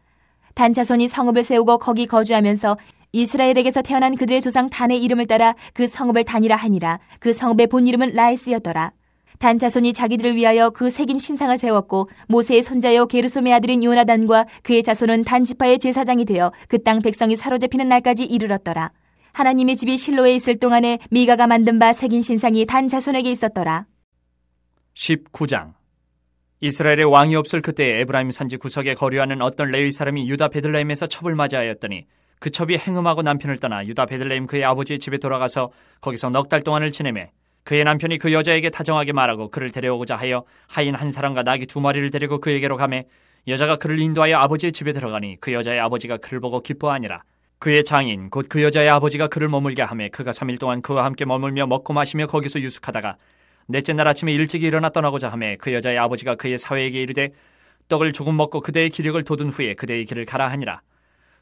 단자손이 성읍을 세우고 거기 거주하면서 이스라엘에게서 태어난 그들의 조상 단의 이름을 따라 그 성읍을 단이라 하니라. 그 성읍의 본 이름은 라이스였더라. 단자손이 자기들을 위하여 그 새긴 신상을 세웠고 모세의 손자요 게르솜의 아들인 요나단과 그의 자손은 단지파의 제사장이 되어 그 땅 백성이 사로잡히는 날까지 이르렀더라. 하나님의 집이 실로에 있을 동안에 미가가 만든 바 새긴 신상이 단자손에게 있었더라. 19장. 이스라엘의 왕이 없을 그때 에브라임 산지 구석에 거류하는 어떤 레위 사람이 유다 베들레헴에서 첩을 맞이하였더니 그 첩이 행음하고 남편을 떠나 유다 베들레헴 그의 아버지의 집에 돌아가서 거기서 넉 달 동안을 지내매 그의 남편이 그 여자에게 다정하게 말하고 그를 데려오고자 하여 하인 한 사람과 나귀 2마리를 데리고 그에게로 가매 여자가 그를 인도하여 아버지의 집에 들어가니 그 여자의 아버지가 그를 보고 기뻐하니라. 그의 장인 곧 그 여자의 아버지가 그를 머물게 하매 그가 3일 동안 그와 함께 머물며 먹고 마시며 거기서 유숙하다가 넷째 날 아침에 일찍 일어나 떠나고자 하매 그 여자의 아버지가 그의 사회에게 이르되 떡을 조금 먹고 그대의 기력을 돋은 후에 그대의 길을 가라 하니라.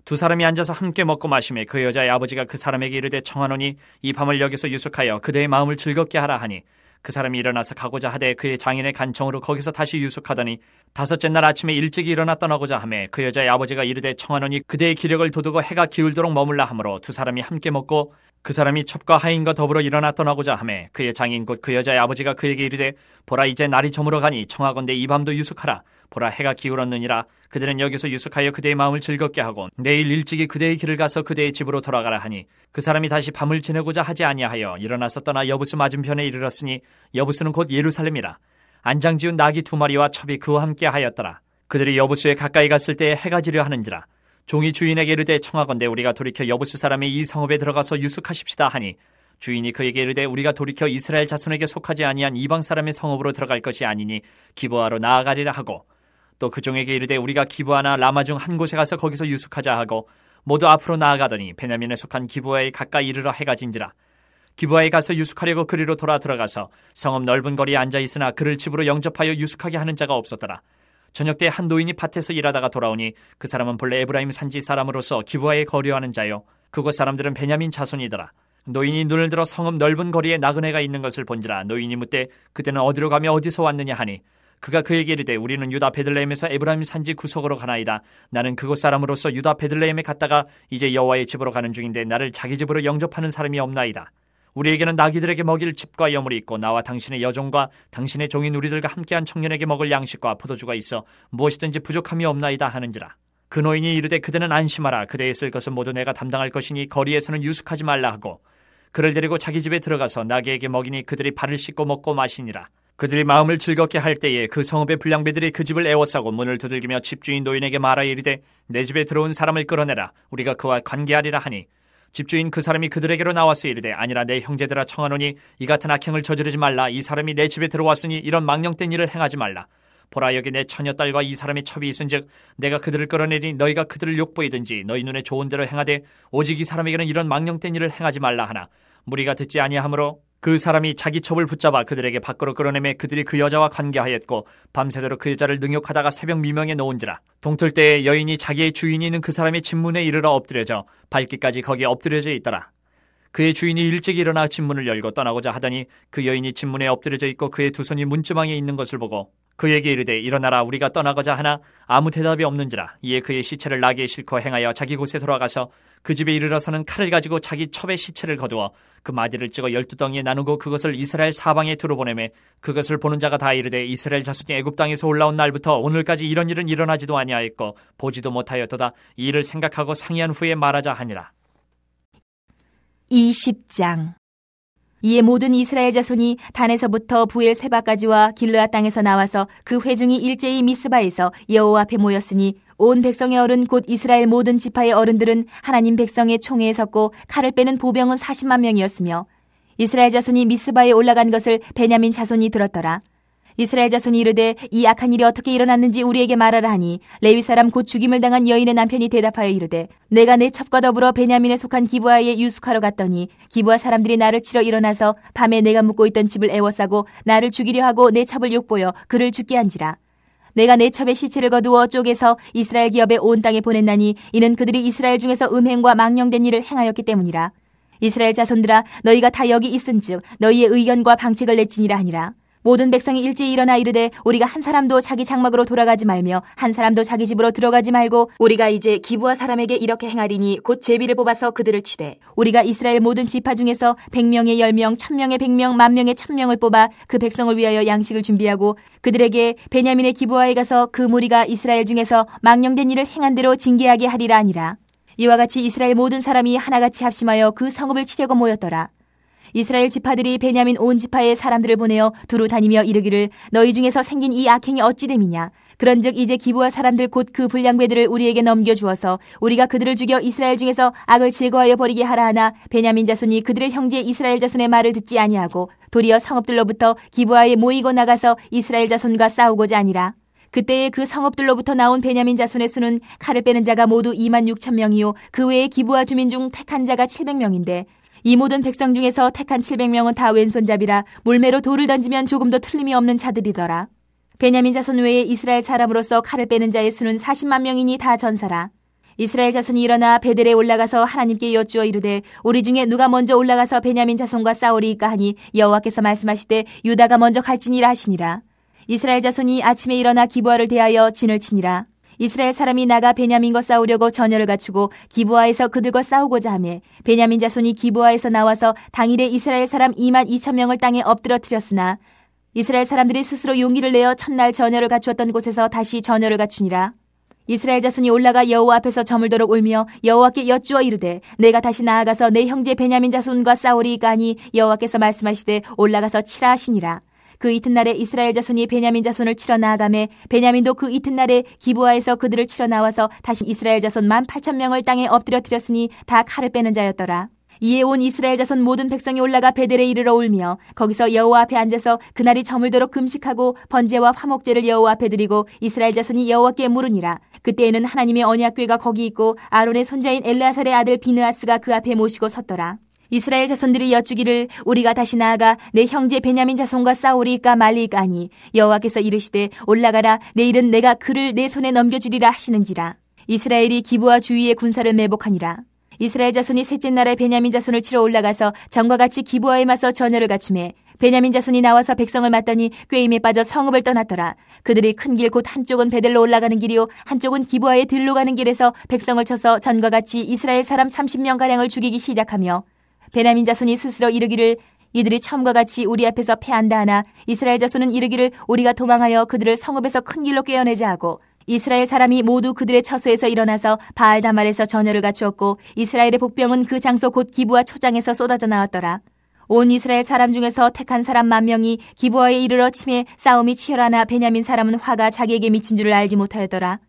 2사람이 앉아서 함께 먹고 마시매 그 여자의 아버지가 그 사람에게 이르되 청하노니 이 밤을 여기서 유숙하여 그대의 마음을 즐겁게 하라 하니 그 사람이 일어나서 가고자 하되 그의 장인의 간청으로 거기서 다시 유숙하더니 5째 날 아침에 일찍 일어나 떠나고자 하매 그 여자의 아버지가 이르되 청하노니 그대의 기력을 돋우고 해가 기울도록 머물라 하므로 2사람이 함께 먹고 그 사람이 첩과 하인과 더불어 일어나 떠나고자 하매 그의 장인 곧 그 여자의 아버지가 그에게 이르되 보라 이제 날이 저물어 가니 청하건대 이 밤도 유숙하라. 보라 해가 기울었느니라. 그들은 여기서 유숙하여 그대의 마음을 즐겁게 하고 내일 일찍이 그대의 길을 가서 그대의 집으로 돌아가라 하니 그 사람이 다시 밤을 지내고자 하지 아니하여 일어나서 떠나 여부스 맞은편에 이르렀으니 여부스는 곧 예루살렘이라. 안장지은 나귀 2마리와 첩이 그와 함께 하였더라. 그들이 여부스에 가까이 갔을 때에 해가 지려 하는지라. 종이 주인에게 이르되 청하건대 우리가 돌이켜 여부스 사람의 이 성읍에 들어가서 유숙하십시다 하니 주인이 그에게 이르되 우리가 돌이켜 이스라엘 자손에게 속하지 아니한 이방 사람의 성읍으로 들어갈 것이 아니니 기브아로 나아가리라 하고 또 그 종에게 이르되 우리가 기브아나 라마 중 한 곳에 가서 거기서 유숙하자 하고 모두 앞으로 나아가더니 베냐민에 속한 기브아에 가까이 이르러 해가 진지라. 기브아에 가서 유숙하려고 그리로 돌아 들어가서 성읍 넓은 거리에 앉아 있으나 그를 집으로 영접하여 유숙하게 하는 자가 없었더라. 저녁 때 한 노인이 밭에서 일하다가 돌아오니 그 사람은 본래 에브라임 산지 사람으로서 기브아에 거류하는 자요 그곳 사람들은 베냐민 자손이더라. 노인이 눈을 들어 성읍 넓은 거리에 나그네가 있는 것을 본지라. 노인이 묻되 그대는 어디로 가며 어디서 왔느냐 하니 그가 그에게 이르되 우리는 유다 베들레헴에서 에브라임 산지 구석으로 가나이다. 나는 그곳 사람으로서 유다 베들레헴에 갔다가 이제 여호와의 집으로 가는 중인데 나를 자기 집으로 영접하는 사람이 없나이다. 우리에게는 나귀들에게 먹일 집과 여물이 있고 나와 당신의 여종과 당신의 종인 우리들과 함께한 청년에게 먹을 양식과 포도주가 있어 무엇이든지 부족함이 없나이다 하는지라. 그 노인이 이르되 그대는 안심하라. 그대의 쓸 것은 모두 내가 담당할 것이니 거리에서는 유숙하지 말라 하고 그를 데리고 자기 집에 들어가서 나귀에게 먹이니 그들이 발을 씻고 먹고 마시니라. 그들이 마음을 즐겁게 할 때에 그 성읍의 불량배들이 그 집을 에워싸고 문을 두들기며 집주인 노인에게 말하여 이르되 내 집에 들어온 사람을 끌어내라. 우리가 그와 관계하리라 하니 집주인 그 사람이 그들에게로 나와서 이르되 아니라 내 형제들아 청하노니 이 같은 악행을 저지르지 말라. 이 사람이 내 집에 들어왔으니 이런 망령된 일을 행하지 말라. 보라 여기 내 처녀딸과 이 사람의 첩이 있은즉 내가 그들을 끌어내리니 너희가 그들을 욕보이든지 너희 눈에 좋은 대로 행하되 오직 이 사람에게는 이런 망령된 일을 행하지 말라 하나 무리가 듣지 아니하므로 그 사람이 자기 첩을 붙잡아 그들에게 밖으로 끌어내매 그들이 그 여자와 관계하였고 밤새도록 그 여자를 능욕하다가 새벽 미명에 놓은지라. 동틀 때에 여인이 자기의 주인이 있는 그 사람의 집문에 이르러 엎드려져 발기까지 거기에 엎드려져 있더라. 그의 주인이 일찍 일어나 집문을 열고 떠나고자 하더니 그 여인이 집문에 엎드려져 있고 그의 두 손이 문지방에 있는 것을 보고 그에게 이르되 일어나라 우리가 떠나고자 하나 아무 대답이 없는지라. 이에 그의 시체를 나귀에 싣고 행하여 자기 곳에 돌아가서 그 집에 이르러서는 칼을 가지고 자기 첩의 시체를 거두어 그 마디를 찍어 12덩이에 나누고 그것을 이스라엘 사방에 두루 보내매 그것을 보는 자가 다 이르되 이스라엘 자손이 애굽 땅에서 올라온 날부터 오늘까지 이런 일은 일어나지도 아니하였고 보지도 못하였도다. 이 일을 생각하고 상의한 후에 말하자 하니라. 20장. 이에 모든 이스라엘 자손이 단에서부터 부엘세바까지와 길르앗 땅에서 나와서 그 회중이 일제히 미스바에서 여호와 앞에 모였으니 온 백성의 어른 곧 이스라엘 모든 지파의 어른들은 하나님 백성의 총회에 섰고 칼을 빼는 보병은 40만 명이었으며 이스라엘 자손이 미스바에 올라간 것을 베냐민 자손이 들었더라. 이스라엘 자손이 이르되 이 악한 일이 어떻게 일어났는지 우리에게 말하라 하니 레위 사람 곧 죽임을 당한 여인의 남편이 대답하여 이르되 내가 내 첩과 더불어 베냐민에 속한 기브아에 유숙하러 갔더니 기브아 사람들이 나를 치러 일어나서 밤에 내가 묵고 있던 집을 에워싸고 나를 죽이려 하고 내 첩을 욕보여 그를 죽게 한지라. 내가 내 첩의 시체를 거두어 쪼개서 이스라엘 기업에 온 땅에 보냈나니 이는 그들이 이스라엘 중에서 음행과 망령된 일을 행하였기 때문이라. 이스라엘 자손들아 너희가 다 여기 있은즉 너희의 의견과 방책을 내지니라 하니라. 모든 백성이 일제히 일어나 이르되 우리가 한 사람도 자기 장막으로 돌아가지 말며 한 사람도 자기 집으로 들어가지 말고 우리가 이제 기브아 사람에게 이렇게 행하리니 곧 제비를 뽑아서 그들을 치되 우리가 이스라엘 모든 지파 중에서 100명의 10명, 1000명의 100명, 10,000명의 1000명을 뽑아 그 백성을 위하여 양식을 준비하고 그들에게 베냐민의 기브아에 가서 그 무리가 이스라엘 중에서 망령된 일을 행한 대로 징계하게 하리라 하니라. 이와 같이 이스라엘 모든 사람이 하나같이 합심하여 그 성읍을 치려고 모였더라. 이스라엘 지파들이 베냐민 온 지파의 사람들을 보내어 두루 다니며 이르기를 너희 중에서 생긴 이 악행이 어찌 됨이냐. 그런즉 이제 기브아 사람들 곧 그 불량배들을 우리에게 넘겨주어서 우리가 그들을 죽여 이스라엘 중에서 악을 제거하여 버리게 하라 하나 베냐민 자손이 그들의 형제 이스라엘 자손의 말을 듣지 아니하고 도리어 성읍들로부터 기브아에 모이고 나가서 이스라엘 자손과 싸우고자 하니라. 그때에 그 성읍들로부터 나온 베냐민 자손의 수는 칼을 빼는 자가 모두 26,000명이요 그 외에 기브아 주민 중 택한 자가 700명인데 이 모든 백성 중에서 택한 700명은 다 왼손잡이라 물매로 돌을 던지면 조금도 틀림이 없는 자들이더라. 베냐민 자손 외에 이스라엘 사람으로서 칼을 빼는 자의 수는 40만 명이니 다 전사라. 이스라엘 자손이 일어나 베델에 올라가서 하나님께 여쭈어 이르되 우리 중에 누가 먼저 올라가서 베냐민 자손과 싸우리이까 하니 여호와께서 말씀하시되 유다가 먼저 갈지니라 하시니라. 이스라엘 자손이 아침에 일어나 기브아를 대하여 진을 치니라. 이스라엘 사람이 나가 베냐민과 싸우려고 전열을 갖추고 기브아에서 그들과 싸우고자 하매 베냐민 자손이 기브아에서 나와서 당일에 이스라엘 사람 22,000명을 땅에 엎드러뜨렸으나 이스라엘 사람들이 스스로 용기를 내어 첫날 전열을 갖추었던 곳에서 다시 전열을 갖추니라. 이스라엘 자손이 올라가 여호와 앞에서 저물도록 울며 여호와께 여쭈어 이르되 내가 다시 나아가서 내 형제 베냐민 자손과 싸우리이까 하니 여호와께서 말씀하시되 올라가서 치라 하시니라. 그 이튿날에 이스라엘 자손이 베냐민 자손을 치러 나아가매 베냐민도 그 이튿날에 기브아에서 그들을 치러 나와서 다시 이스라엘 자손 18,000명을 땅에 엎드려뜨렸으니 다 칼을 빼는 자였더라. 이에 온 이스라엘 자손 모든 백성이 올라가 베델에 이르러 울며 거기서 여호와 앞에 앉아서 그날이 저물도록 금식하고 번제와 화목제를 여호와 앞에 드리고 이스라엘 자손이 여호와께 물으니라. 그때에는 하나님의 언약궤가 거기 있고 아론의 손자인 엘르아살의 아들 비느하스가 그 앞에 모시고 섰더라. 이스라엘 자손들이 여쭈기를 우리가 다시 나아가 내 형제 베냐민 자손과 싸우리이까 말리이까 하니 여호와께서 이르시되 올라가라 내일은 내가 그를 내 손에 넘겨주리라 하시는지라. 이스라엘이 기브아 주위에 군사를 매복하니라. 이스라엘 자손이 셋째 날에 베냐민 자손을 치러 올라가서 전과 같이 기브아에 맞서 전열을 갖추매 베냐민 자손이 나와서 백성을 맞더니 꾀임에 빠져 성읍을 떠났더라. 그들이 큰 길 곧 한쪽은 베델로 올라가는 길이요 한쪽은 기브아에 들로 가는 길에서 백성을 쳐서 전과 같이 이스라엘 사람 30명가량을 죽이기 시작하며 베냐민 자손이 스스로 이르기를 이들이 처음과 같이 우리 앞에서 패한다 하나 이스라엘 자손은 이르기를 우리가 도망하여 그들을 성읍에서 큰 길로 꿰어내자 하고 이스라엘 사람이 모두 그들의 처소에서 일어나서 바알다말에서 전열을 갖추었고 이스라엘의 복병은 그 장소 곧 기브아 초장에서 쏟아져 나왔더라. 온 이스라엘 사람 중에서 택한 사람 10,000명이 기브아에 이르러 치매 싸움이 치열하나 베냐민 사람은 화가 자기에게 미친 줄을 알지 못하였더라.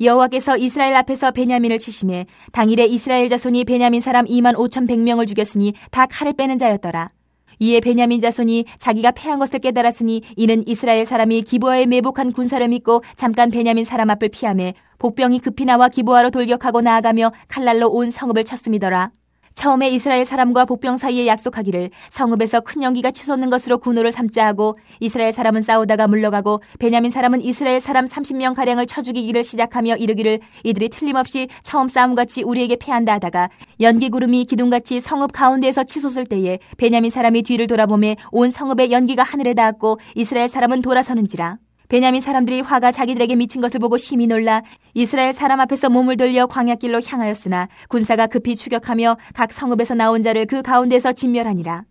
여호와께서 이스라엘 앞에서 베냐민을 치심에 당일에 이스라엘 자손이 베냐민 사람 25,100명을 죽였으니 다 칼을 빼는 자였더라. 이에 베냐민 자손이 자기가 패한 것을 깨달았으니 이는 이스라엘 사람이 기브아에 매복한 군사를 믿고 잠깐 베냐민 사람 앞을 피하매 복병이 급히 나와 기브아로 돌격하고 나아가며 칼날로 온 성읍을 쳤음이더라. 처음에 이스라엘 사람과 복병 사이에 약속하기를 성읍에서 큰 연기가 치솟는 것으로 군호를 삼자 하고 이스라엘 사람은 싸우다가 물러가고 베냐민 사람은 이스라엘 사람 30명가량을 쳐 죽이기를 시작하며 이르기를 이들이 틀림없이 처음 싸움같이 우리에게 패한다 하다가 연기구름이 기둥같이 성읍 가운데에서 치솟을 때에 베냐민 사람이 뒤를 돌아보매 온 성읍의 연기가 하늘에 닿았고 이스라엘 사람은 돌아서는지라. 베냐민 사람들이 화가 자기들에게 미친 것을 보고 심히 놀라 이스라엘 사람 앞에서 몸을 돌려 광야길로 향하였으나 군사가 급히 추격하며 각 성읍에서 나온 자를 그 가운데서 진멸하니라.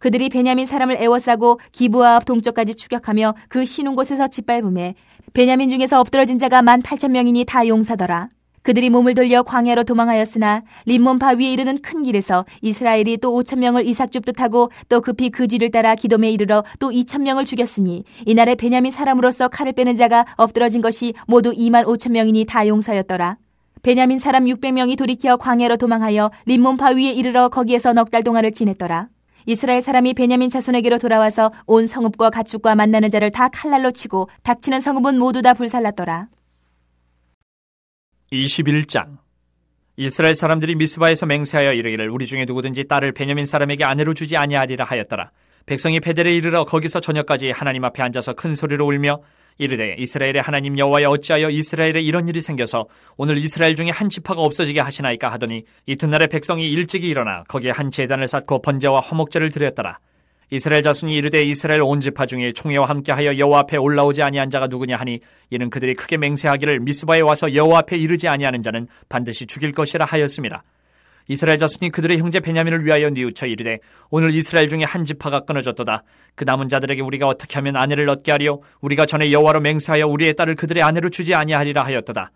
그들이 베냐민 사람을 에워싸고 기브아 앞 동쪽까지 추격하며 그 쉬는 곳에서 짓밟음에 베냐민 중에서 엎드러진 자가 18,000명이니 다 용사더라. 그들이 몸을 돌려 광야로 도망하였으나 림몬 바위에 이르는 큰 길에서 이스라엘이 또 5,000명을 이삭 줍듯 하고 또 급히 그 뒤를 따라 기돔에 이르러 또 2,000명을 죽였으니 이날에 베냐민 사람으로서 칼을 빼는 자가 엎드러진 것이 모두 25,000명이니 다 용사였더라. 베냐민 사람 600명이 돌이켜 광야로 도망하여 림몬 바위에 이르러 거기에서 넉 달 동안을 지냈더라. 이스라엘 사람이 베냐민 자손에게로 돌아와서 온 성읍과 가축과 만나는 자를 다 칼날로 치고 닥치는 성읍은 모두 다 불살랐더라. 21장. 이스라엘 사람들이 미스바에서 맹세하여 이르기를 우리 중에 누구든지 딸을 베냐민 사람에게 아내로 주지 아니하리라 하였더라. 백성이 베델에 이르러 거기서 저녁까지 하나님 앞에 앉아서 큰 소리로 울며 이르되 이스라엘의 하나님 여호와여 어찌하여 이스라엘에 이런 일이 생겨서 오늘 이스라엘 중에 한 지파가 없어지게 하시나이까 하더니 이튿날에 백성이 일찍이 일어나 거기에 한 제단을 쌓고 번제와 화목제를 드렸더라. 이스라엘 자손이 이르되 이스라엘 온 지파 중에 총회와 함께하여 여호와 앞에 올라오지 아니한 자가 누구냐 하니 이는 그들이 크게 맹세하기를 미스바에 와서 여호와 앞에 이르지 아니하는 자는 반드시 죽일 것이라 하였습니다. 이스라엘 자손이 그들의 형제 베냐민을 위하여 뉘우쳐 이르되 오늘 이스라엘 중에 한 지파가 끊어졌도다. 그 남은 자들에게 우리가 어떻게 하면 아내를 얻게 하리요? 우리가 전에 여호와로 맹세하여 우리의 딸을 그들의 아내로 주지 아니하리라 하였도다.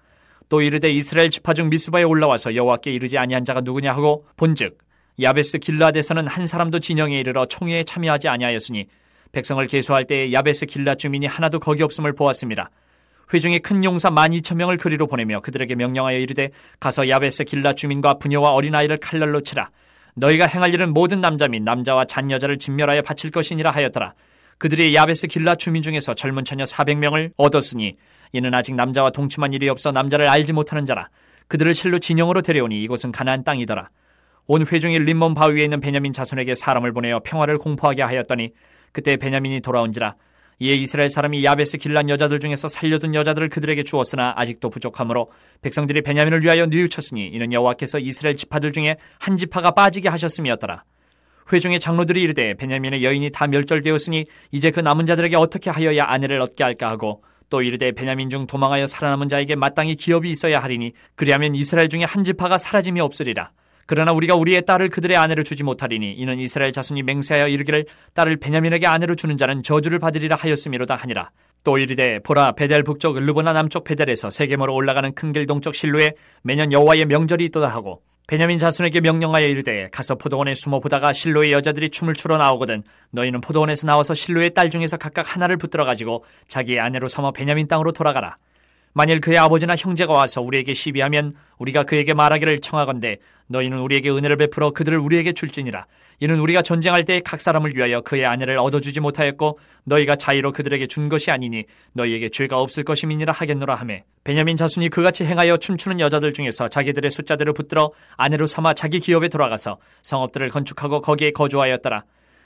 또 이르되 이스라엘 지파 중 미스바에 올라와서 여호와께 이르지 아니한 자가 누구냐 하고 본즉 야베스 길라앗에서는 한 사람도 진영에 이르러 총회에 참여하지 아니하였으니 백성을 계수할 때에 야베스 길라앗 주민이 하나도 거기 없음을 보았습니다. 회중에 큰 용사 12,000명을 그리로 보내며 그들에게 명령하여 이르되 가서 야베스 길라앗 주민과 부녀와 어린아이를 칼날로 치라. 너희가 행할 일은 모든 남자 및 남자와 잔 여자를 진멸하여 바칠 것이니라 하였더라. 그들이 야베스 길라앗 주민 중에서 젊은 처녀 400명을 얻었으니 이는 아직 남자와 동침한 일이 없어 남자를 알지 못하는 자라. 그들을 실로 진영으로 데려오니 이곳은 가나안 땅이더라. 온 회중이 림몬 바위에 있는 베냐민 자손에게 사람을 보내어 평화를 공포하게 하였더니 그때 베냐민이 돌아온지라. 이에 이스라엘 사람이 야베스 길란 여자들 중에서 살려둔 여자들을 그들에게 주었으나 아직도 부족하므로 백성들이 베냐민을 위하여 뉘우쳤으니 이는 여호와께서 이스라엘 지파들 중에 한 지파가 빠지게 하셨음이었더라. 회중의 장로들이 이르되 베냐민의 여인이 다 멸절되었으니 이제 그 남은 자들에게 어떻게 하여야 아내를 얻게 할까 하고 또 이르되 베냐민 중 도망하여 살아남은 자에게 마땅히 기업이 있어야 하리니 그리하면 이스라엘 중에 한 지파가 사라짐이 없으리라. 그러나 우리가 우리의 딸을 그들의 아내로 주지 못하리니 이는 이스라엘 자손이 맹세하여 이르기를 딸을 베냐민에게 아내로 주는 자는 저주를 받으리라 하였음이로다 하니라. 또 이르되 보라 베델 북쪽 르보나 남쪽 베델에서 세겜으로 올라가는 큰 길 동쪽 실로에 매년 여호와의 명절이 있도다 하고 베냐민 자손에게 명령하여 이르되 가서 포도원에 숨어 보다가 실로의 여자들이 춤을 추러 나오거든 너희는 포도원에서 나와서 실로의 딸 중에서 각각 하나를 붙들어 가지고 자기의 아내로 삼아 베냐민 땅으로 돌아가라. 만일 그의 아버지나 형제가 와서 우리에게 시비하면 우리가 그에게 말하기를 청하건대 너희는 우리에게 은혜를 베풀어 그들을 우리에게 줄지니라. 이는 우리가 전쟁할 때 각 사람을 위하여 그의 아내를 얻어주지 못하였고 너희가 자의로 그들에게 준 것이 아니니 너희에게 죄가 없을 것임이니라 하겠노라 하매 베냐민 자손이 그같이 행하여 춤추는 여자들 중에서 자기들의 숫자대로 붙들어 아내로 삼아 자기 기업에 돌아가서 성읍들을 건축하고 거기에 거주하였더라.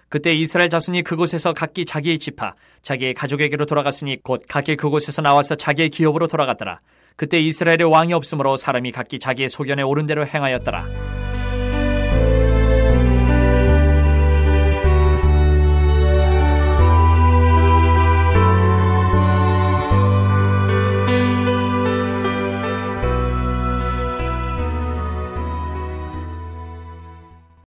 그때 이스라엘 자손이 그곳에서 각기 자기의 지파, 자기의 가족에게로 돌아갔으니 곧 각기 그곳에서 나와서 자기의 기업으로 돌아갔더라. 그때 이스라엘의 왕이 없으므로 사람이 각기 자기의 소견에 옳은 대로 행하였더라.